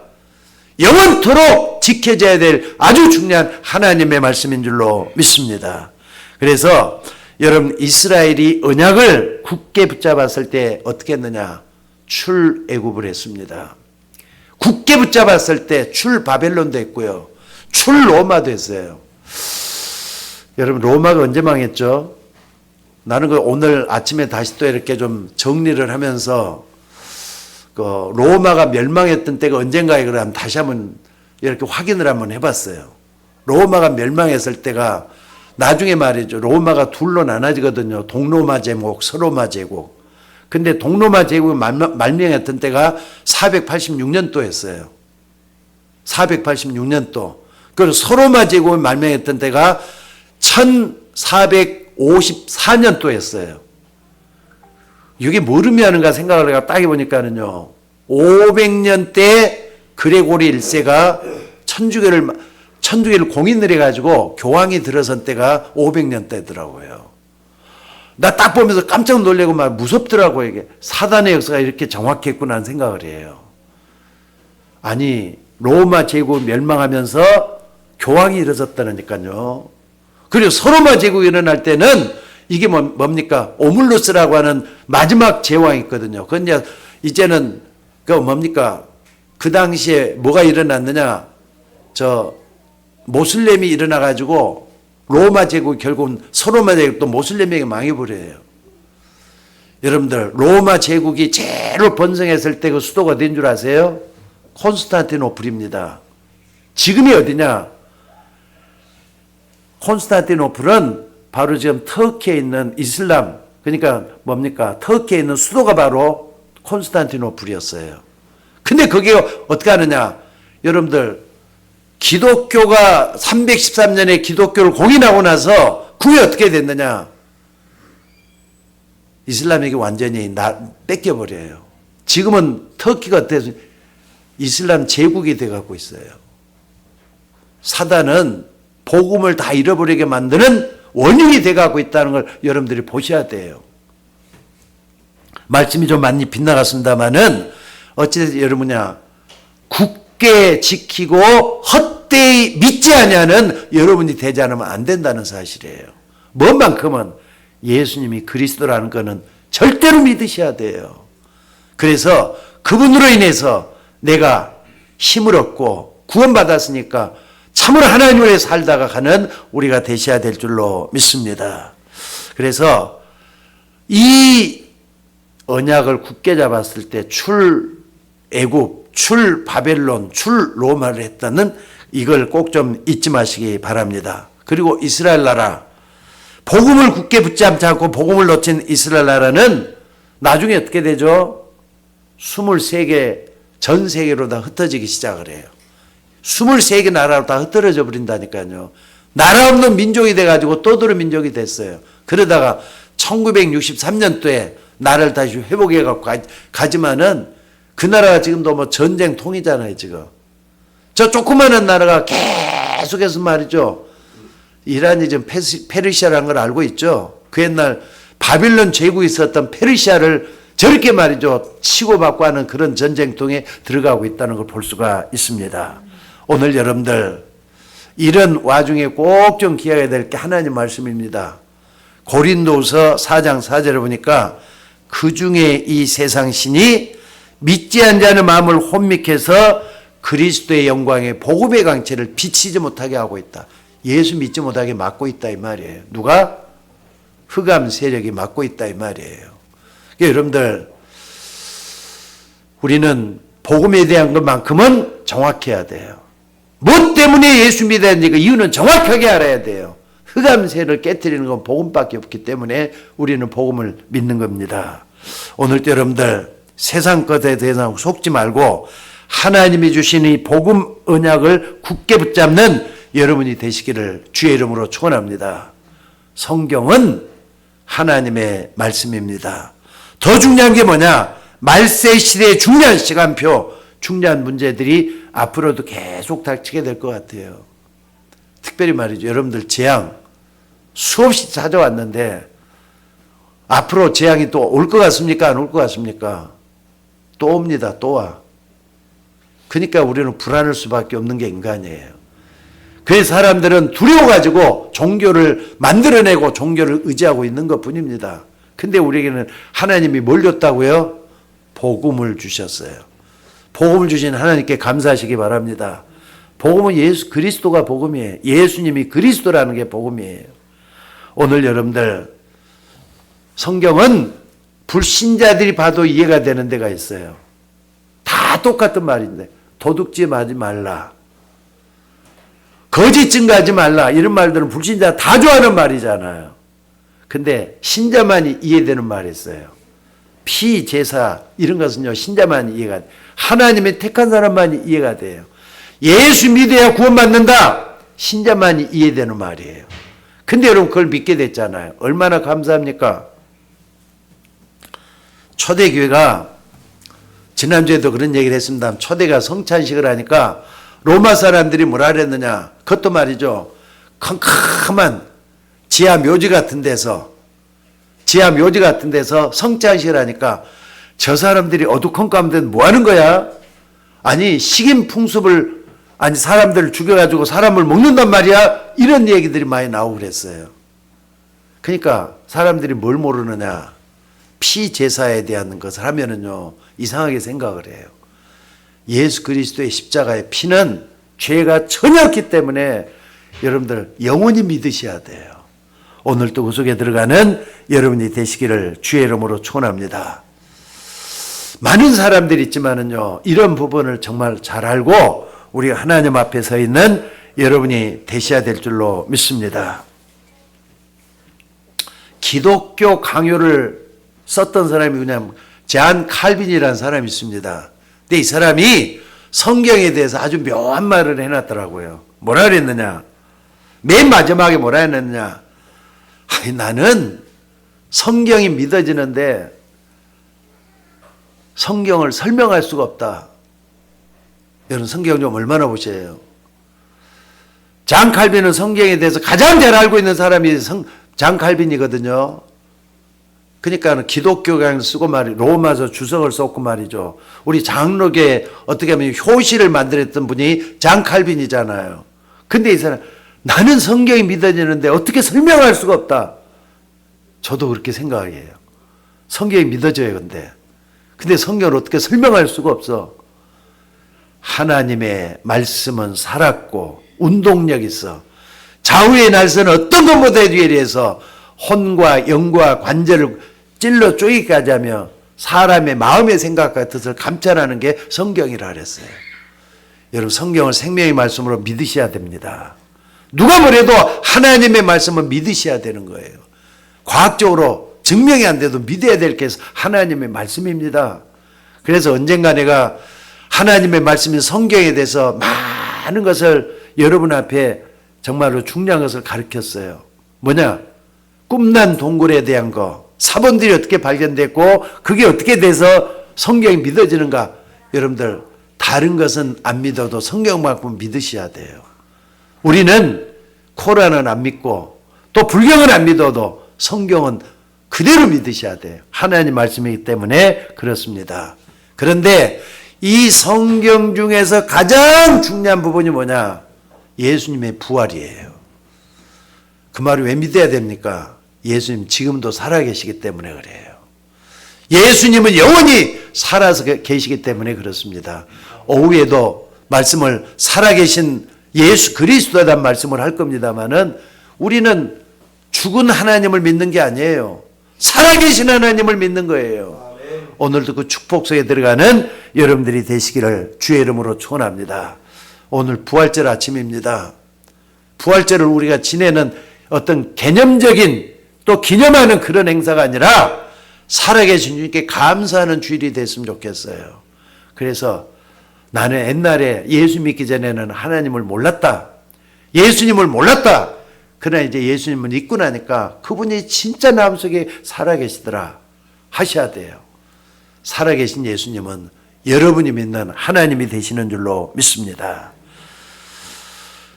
영원토록 지켜져야 될 아주 중요한 하나님의 말씀인 줄로 믿습니다. 그래서 여러분 이스라엘이 언약을 굳게 붙잡았을 때 어떻게 했느냐? 출애굽을 했습니다. 굳게 붙잡았을 때 출바벨론도 했고요. 출로마도 했어요. 여러분 로마가 언제 망했죠? 나는 그 오늘 아침에 다시 또 이렇게 좀 정리를 하면서 그 로마가 멸망했던 때가 언젠가에 그럼 다시 한번 이렇게 확인을 한번 해봤어요. 로마가 멸망했을 때가 나중에 말이죠. 로마가 둘로 나눠지거든요. 동로마 제국, 서로마 제국. 근데 동로마 제국이 말명했던 때가 486년도였어요. 486년도. 그리고 서로마 제국이 말명했던 때가 1454년도였어요. 이게 뭘 의미하는가 생각을 해가 딱 해보니까는요. 500년 때 그레고리 1세가 천주교를 공인을 해가지고 교황이 들어선 때가 500년 때더라고요. 나 딱 보면서 깜짝 놀래고 막 무섭더라고요. 이게 사단의 역사가 이렇게 정확했구나 하는 생각을 해요. 아니 로마 제국 멸망하면서 교황이 일어섰다니까요. 그리고 서로마 제국이 일어날 때는 이게 뭡니까? 오물루스라고 하는 마지막 제왕이 있거든요. 그건 이제는 그 뭡니까? 그 당시에 뭐가 일어났느냐? 모슬렘이 일어나가지고 로마 제국이 결국은 서로마 제국도 모슬렘에게 망해버려요. 여러분들 로마 제국이 제일 번성했을 때 그 수도가 어디인 줄 아세요? 콘스탄티노플입니다. 지금이 어디냐? 콘스탄티노플은 바로 지금 터키에 있는 이슬람, 그러니까 뭡니까? 터키에 있는 수도가 바로 콘스탄티노플이었어요. 근데 그게 어떻게 하느냐? 여러분들 기독교가 313년에 기독교를 공인하고 나서 그게 어떻게 됐느냐? 이슬람에게 완전히 뺏겨버려요. 지금은 터키가 어때서 이슬람 제국이 돼가고 있어요. 사단은 복음을 다 잃어버리게 만드는 원흉이 돼가고 있다는 걸 여러분들이 보셔야 돼요. 말씀이 좀 많이 빗나갔습니다만은 어찌됐든 여러분이야 굳게 지키고 헛되이 믿지 아니하는 여러분이 되지 않으면 안 된다는 사실이에요. 뭔만큼은 예수님이 그리스도라는 것은 절대로 믿으셔야 돼요. 그래서 그분으로 인해서 내가 힘을 얻고 구원받았으니까 참으로 하나님을 살다가 가는 우리가 되셔야 될 줄로 믿습니다. 그래서 이 언약을 굳게 잡았을 때 출 애굽, 출 바벨론, 출 로마를 했다는 이걸 꼭 좀 잊지 마시기 바랍니다. 그리고 이스라엘 나라, 복음을 굳게 붙잡지 않고 복음을 놓친 이스라엘 나라는 나중에 어떻게 되죠? 23개 전 세계로 다 흩어지기 시작을 해요. 23개 나라로 다 흩어져 버린다니까요. 나라 없는 민족이 돼가지고 떠들어 민족이 됐어요. 그러다가 1963년도에 나라를 다시 회복해갖고 가지만은 그 나라가 지금도 뭐 전쟁통이잖아요, 지금. 저 조그마한 나라가 계속해서 말이죠. 이란이 지금 페르시아라는 걸 알고 있죠. 그 옛날 바빌론 제국이 있었던 페르시아를 저렇게 말이죠. 치고받고 하는 그런 전쟁통에 들어가고 있다는 걸 볼 수가 있습니다. 오늘 여러분들 이런 와중에 꼭 좀 기억해야 될 게 하나님 말씀입니다. 고린도서 4장 4절에 보니까 그 중에 이 세상 신이 믿지 않는 자의 마음을 혼미케서 그리스도의 영광의 복음의 강체를 비치지 못하게 하고 있다. 예수 믿지 못하게 막고 있다 이 말이에요. 누가? 흑암 세력이 막고 있다 이 말이에요. 그러니까 여러분들 우리는 복음에 대한 것만큼은 정확해야 돼요. 뭐 때문에 예수 믿어야 되는지 그 이유는 정확하게 알아야 돼요. 흑암 세력을 깨트리는 건 복음밖에 없기 때문에 우리는 복음을 믿는 겁니다. 오늘도 여러분들 세상 것에 대해서 속지 말고 하나님이 주신 이 복음 언약을 굳게 붙잡는 여러분이 되시기를 주의 이름으로 축원합니다. 성경은 하나님의 말씀입니다. 더 중요한 게 뭐냐? 말세 시대의 중요한 시간표, 중요한 문제들이 앞으로도 계속 닥치게 될 것 같아요. 특별히 말이죠. 여러분들 재앙 수없이 찾아왔는데 앞으로 재앙이 또 올 것 같습니까? 안 올 것 같습니까? 또 옵니다. 또 와. 그러니까 우리는 불안할 수밖에 없는 게 인간이에요. 그래서 사람들은 두려워가지고 종교를 만들어내고 종교를 의지하고 있는 것 뿐입니다. 근데 우리에게는 하나님이 뭘 줬다고요? 복음을 주셨어요. 복음을 주신 하나님께 감사하시기 바랍니다. 복음은 예수 그리스도가 복음이에요. 예수님이 그리스도라는 게 복음이에요. 오늘 여러분들 성경은 불신자들이 봐도 이해가 되는 데가 있어요. 다 똑같은 말인데 도둑질하지 말라, 거짓 증거하지 말라 이런 말들은 불신자 다 좋아하는 말이잖아요. 근데 신자만이 이해되는 말이 있어요. 피, 제사 이런 것은요 신자만이 이해가 돼요. 하나님의 택한 사람만이 이해가 돼요. 예수 믿어야 구원받는다. 신자만이 이해되는 말이에요. 근데 여러분 그걸 믿게 됐잖아요. 얼마나 감사합니까? 초대교회가 지난주에도 그런 얘기를 했습니다. 초대가 성찬식을 하니까 로마 사람들이 뭐라 그랬느냐. 그것도 말이죠. 컴컴한 지하 묘지 같은 데서 성찬식을 하니까 저 사람들이 어두컴컴한 데는 뭐 하는 거야? 아니 식인 풍습을 아니 사람들을 죽여가지고 사람을 먹는단 말이야? 이런 얘기들이 많이 나오고 그랬어요. 그러니까 사람들이 뭘 모르느냐. 피제사에 대한 것을 하면은요 이상하게 생각을 해요. 예수 그리스도의 십자가의 피는 죄가 전혀 없기 때문에 여러분들 영원히 믿으셔야 돼요. 오늘 또 그 속에 들어가는 여러분이 되시기를 주의 이름으로 축원합니다. 많은 사람들이 있지만은요 이런 부분을 정말 잘 알고 우리가 하나님 앞에 서 있는 여러분이 되셔야 될 줄로 믿습니다. 기독교 강요를 썼던 사람이 그냥 잔 칼빈이라는 사람이 있습니다. 근데 이 사람이 성경에 대해서 아주 묘한 말을 해놨더라고요. 뭐라 그랬느냐? 맨 마지막에 뭐라 했느냐? 아니, 나는 성경이 믿어지는데 성경을 설명할 수가 없다. 여러분 성경 좀 얼마나 보세요. 잔 칼빈은 성경에 대해서 가장 잘 알고 있는 사람이 잔 칼빈이거든요. 그러니까 기독교가 쓰고 말이 로마서 주석을 썼고 말이죠. 우리 장로계 어떻게 하면 효시를 만들었던 분이 잔 칼빈이잖아요. 근데 이 사람 나는 성경이 믿어지는데 어떻게 설명할 수가 없다. 저도 그렇게 생각해요. 성경이 믿어져요, 근데 성경을 어떻게 설명할 수가 없어. 하나님의 말씀은 살았고 운동력 있어. 좌우의 날선 어떤 것보다 유리해서 혼과 영과 관절을 찔러 쪼개기까지 하며 사람의 마음의 생각과 뜻을 감찰하는 게 성경이라 그랬어요. 여러분, 성경을 생명의 말씀으로 믿으셔야 됩니다. 누가 뭐래도 하나님의 말씀은 믿으셔야 되는 거예요. 과학적으로 증명이 안 돼도 믿어야 될 게 하나님의 말씀입니다. 그래서 언젠가 내가 하나님의 말씀인 성경에 대해서 많은 것을 여러분 앞에 정말로 중요한 것을 가르쳤어요. 뭐냐? 꿈난 동굴에 대한 거, 사본들이 어떻게 발견됐고 그게 어떻게 돼서 성경이 믿어지는가. 여러분들, 다른 것은 안 믿어도 성경만큼 믿으셔야 돼요. 우리는 코란은 안 믿고 또 불경은 안 믿어도 성경은 그대로 믿으셔야 돼요. 하나님 말씀이기 때문에 그렇습니다. 그런데 이 성경 중에서 가장 중요한 부분이 뭐냐? 예수님의 부활이에요. 그 말을 왜 믿어야 됩니까? 예수님 지금도 살아계시기 때문에 그래요. 예수님은 영원히 살아서 계시기 때문에 그렇습니다. 오후에도 말씀을 살아계신 예수 그리스도에 말씀을 할 겁니다만은 우리는 죽은 하나님을 믿는 게 아니에요. 살아계신 하나님을 믿는 거예요. 오늘도 그 축복 속에 들어가는 여러분들이 되시기를 주의 이름으로 축원합니다. 오늘 부활절 아침입니다. 부활절을 우리가 지내는 어떤 개념적인 또 기념하는 그런 행사가 아니라 살아계신 주님께 감사하는 주일이 됐으면 좋겠어요. 그래서 나는 옛날에 예수 믿기 전에는 하나님을 몰랐다. 예수님을 몰랐다. 그러나 이제 예수님을 믿고 나니까 그분이 진짜 마음속에 살아계시더라 하셔야 돼요. 살아계신 예수님은 여러분이 믿는 하나님이 되시는 줄로 믿습니다.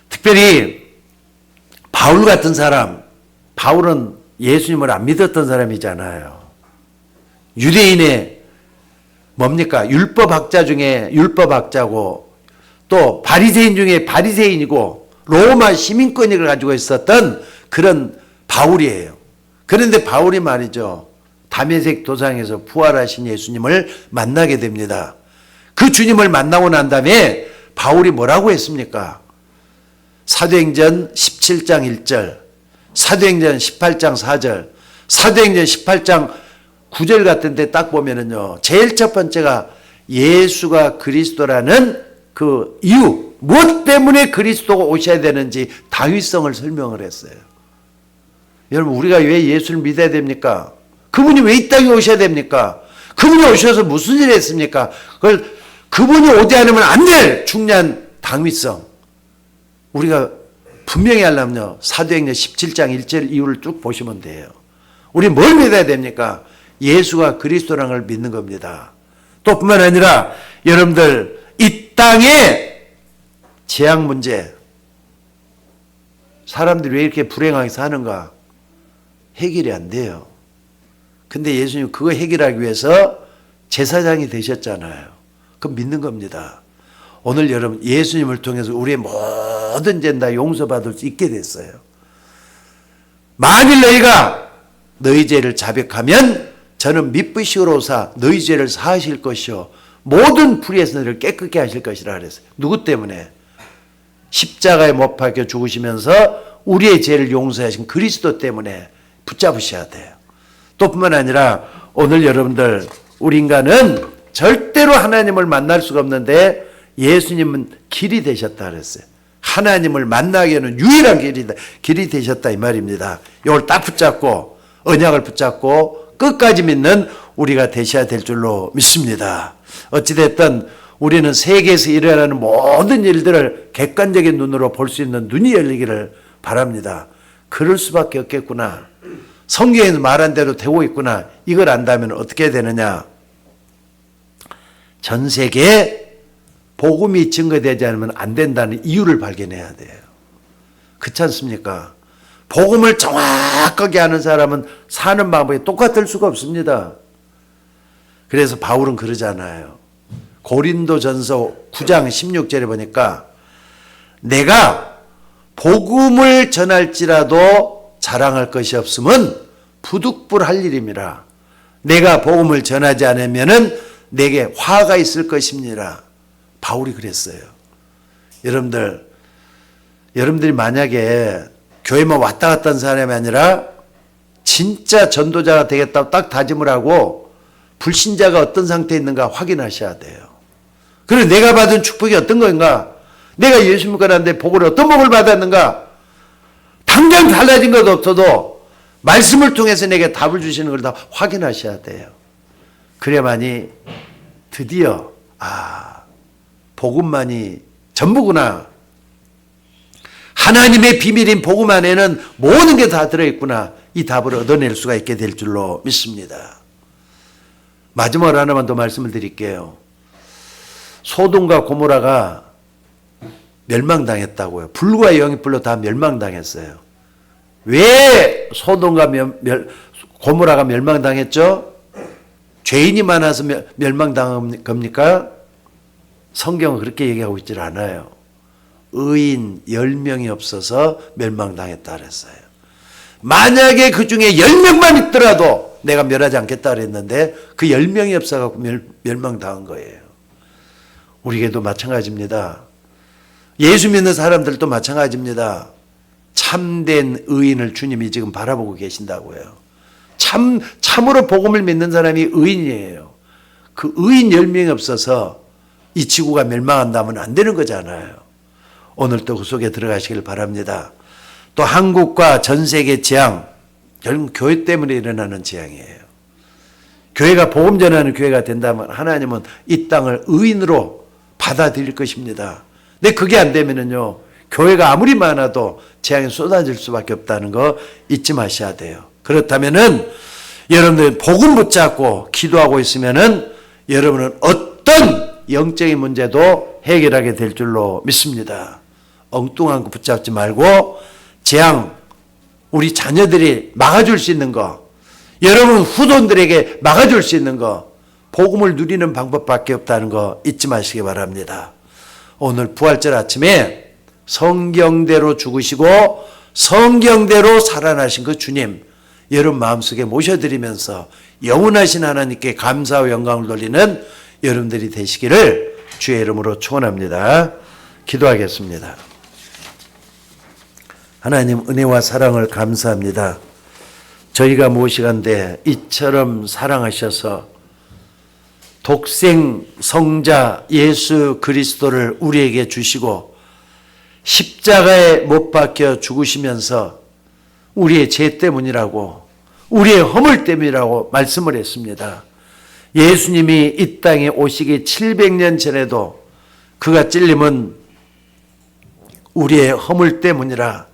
특별히 바울 같은 사람, 바울은 예수님을 안 믿었던 사람이잖아요. 유대인의 뭡니까? 율법학자 중에 율법학자고 또 바리새인 중에 바리새인이고 로마 시민권을 가지고 있었던 그런 바울이에요. 그런데 바울이 말이죠. 다메섹 도상에서 부활하신 예수님을 만나게 됩니다. 그 주님을 만나고 난 다음에 바울이 뭐라고 했습니까? 사도행전 17장 1절, 사도행전 18장 4절, 사도행전 18장 9절 같은 데 딱 보면은요, 제일 첫 번째가 예수가 그리스도라는 그 이유, 무엇 때문에 그리스도가 오셔야 되는지 당위성을 설명을 했어요. 여러분, 우리가 왜 예수를 믿어야 됩니까? 그분이 왜 이 땅에 오셔야 됩니까? 그분이 오셔서 무슨 일을 했습니까? 그분이 오지 않으면 안 될 중요한 당위성. 우리가 분명히 하려면요, 사도행전 17장 1절 이유를 쭉 보시면 돼요. 우리 뭘 믿어야 됩니까? 예수가 그리스도라는 걸 믿는 겁니다. 또 뿐만 아니라 여러분들 이 땅의 재앙 문제, 사람들이 왜 이렇게 불행하게 사는가? 해결이 안 돼요. 근데 예수님 그거 해결하기 위해서 제사장이 되셨잖아요. 그거 믿는 겁니다. 오늘 여러분 예수님을 통해서 우리의 모든 죄는 다 용서받을 수 있게 됐어요. 만일 너희가 너희 죄를 자백하면 저는 미쁘시오로사 너희 죄를 사하실 것이요 모든 불의에서 너희를 깨끗게 하실 것이라 그랬어요. 누구 때문에? 십자가에 못 박혀 죽으시면서 우리의 죄를 용서하신 그리스도 때문에 붙잡으셔야 돼요. 또 뿐만 아니라 오늘 여러분들 우리 인간은 절대로 하나님을 만날 수가 없는데 예수님은 길이 되셨다 그랬어요. 하나님을 만나기에는 유일한 길이 되셨다 이 말입니다. 이걸 딱 붙잡고 언약을 붙잡고 끝까지 믿는 우리가 되셔야 될 줄로 믿습니다. 어찌됐든 우리는 세계에서 일어나는 모든 일들을 객관적인 눈으로 볼 수 있는 눈이 열리기를 바랍니다. 그럴 수밖에 없겠구나. 성경에서 말한 대로 되고 있구나. 이걸 안다면 어떻게 되느냐. 전 세계에 복음이 증거되지 않으면 안 된다는 이유를 발견해야 돼요. 그렇지 않습니까? 복음을 정확하게 아는 사람은 사는 방법이 똑같을 수가 없습니다. 그래서 바울은 그러잖아요. 고린도전서 9장 16절에 보니까 내가 복음을 전할지라도 자랑할 것이 없으면 부득불할 일임이라. 내가 복음을 전하지 않으면은 내게 화가 있을 것입니다. 바울이 그랬어요. 여러분들이 만약에 교회만 왔다 갔다 한 사람이 아니라 진짜 전도자가 되겠다고 딱 다짐을 하고 불신자가 어떤 상태에 있는가 확인하셔야 돼요. 그리고 내가 받은 축복이 어떤 건가? 내가 예수 믿고 났는데 어떤 복을 받았는가? 당장 달라진 것도 없어도 말씀을 통해서 내게 답을 주시는 걸 다 확인하셔야 돼요. 그래야만이 드디어 복음만이 전부구나. 하나님의 비밀인 복음 안에는 모든 게 다 들어있구나. 이 답을 얻어낼 수가 있게 될 줄로 믿습니다. 마지막으로 하나만 더 말씀을 드릴게요. 소돔과 고모라가 멸망당했다고요. 불과 영입불로 다 멸망당했어요. 왜 소돔과 고모라가 멸망당했죠? 죄인이 많아서 멸망당한 겁니까? 성경은 그렇게 얘기하고 있질 않아요. 의인 10명이 없어서 멸망당했다 그랬어요. 만약에 그 중에 10명만 있더라도 내가 멸하지 않겠다 그랬는데 그 10명이 없어서 멸망당한 거예요. 우리에게도 마찬가지입니다. 예수 믿는 사람들도 마찬가지입니다. 참된 의인을 주님이 지금 바라보고 계신다고요. 참으로 복음을 믿는 사람이 의인이에요. 그 의인 10명이 없어서 이 지구가 멸망한다면 안 되는 거잖아요. 오늘도 그 속에 들어가시길 바랍니다. 또 한국과 전 세계 재앙, 결국 교회 때문에 일어나는 재앙이에요. 교회가 복음 전하는 교회가 된다면 하나님은 이 땅을 의인으로 받아들일 것입니다. 근데 그게 안 되면은요, 교회가 아무리 많아도 재앙이 쏟아질 수밖에 없다는 거 잊지 마셔야 돼요. 그렇다면은 여러분들 복음 붙잡고 기도하고 있으면은 여러분은 어떤 영적인 문제도 해결하게 될 줄로 믿습니다. 엉뚱한 거 붙잡지 말고 재앙, 우리 자녀들이 막아줄 수 있는 거, 여러분 후손들에게 막아줄 수 있는 거, 복음을 누리는 방법밖에 없다는 거 잊지 마시기 바랍니다. 오늘 부활절 아침에 성경대로 죽으시고 성경대로 살아나신 그 주님, 여러분 마음속에 모셔드리면서 영원하신 하나님께 감사와 영광을 돌리는 여러분들이 되시기를 주의 이름으로 축원합니다. 기도하겠습니다. 하나님 은혜와 사랑을 감사합니다. 저희가 무엇이간데 이처럼 사랑하셔서 독생 성자 예수 그리스도를 우리에게 주시고 십자가에 못 박혀 죽으시면서 우리의 죄 때문이라고, 우리의 허물 때문이라고 말씀을 했습니다. 예수님이 이 땅에 오시기 700년 전에도 그가 찔림은 우리의 허물 때문이라,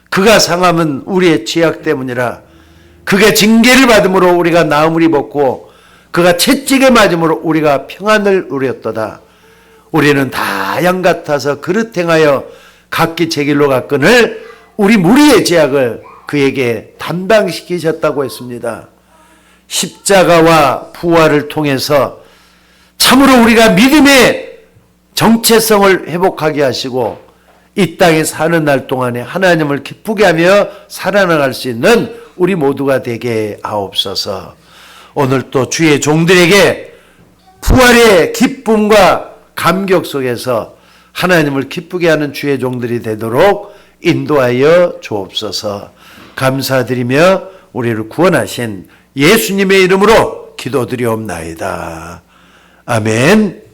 그가 상함은 우리의 죄악 때문이라, 그가 징계를 받음으로 우리가 나음을 입었고 그가 채찍에 맞음으로 우리가 평안을 누렸도다. 우리는 다 양 같아서 그릇 행하여 각기 제 길로 갔거늘 우리 무리의 죄악을 그에게 담당시키셨다고 했습니다. 십자가와 부활을 통해서 참으로 우리가 믿음의 정체성을 회복하게 하시고 이 땅에 사는 날 동안에 하나님을 기쁘게 하며 살아나갈 수 있는 우리 모두가 되게 하옵소서. 오늘 또 주의 종들에게 부활의 기쁨과 감격 속에서 하나님을 기쁘게 하는 주의 종들이 되도록 인도하여 주옵소서. 감사드리며 우리를 구원하신 예수님의 이름으로 기도드리옵나이다. 아멘.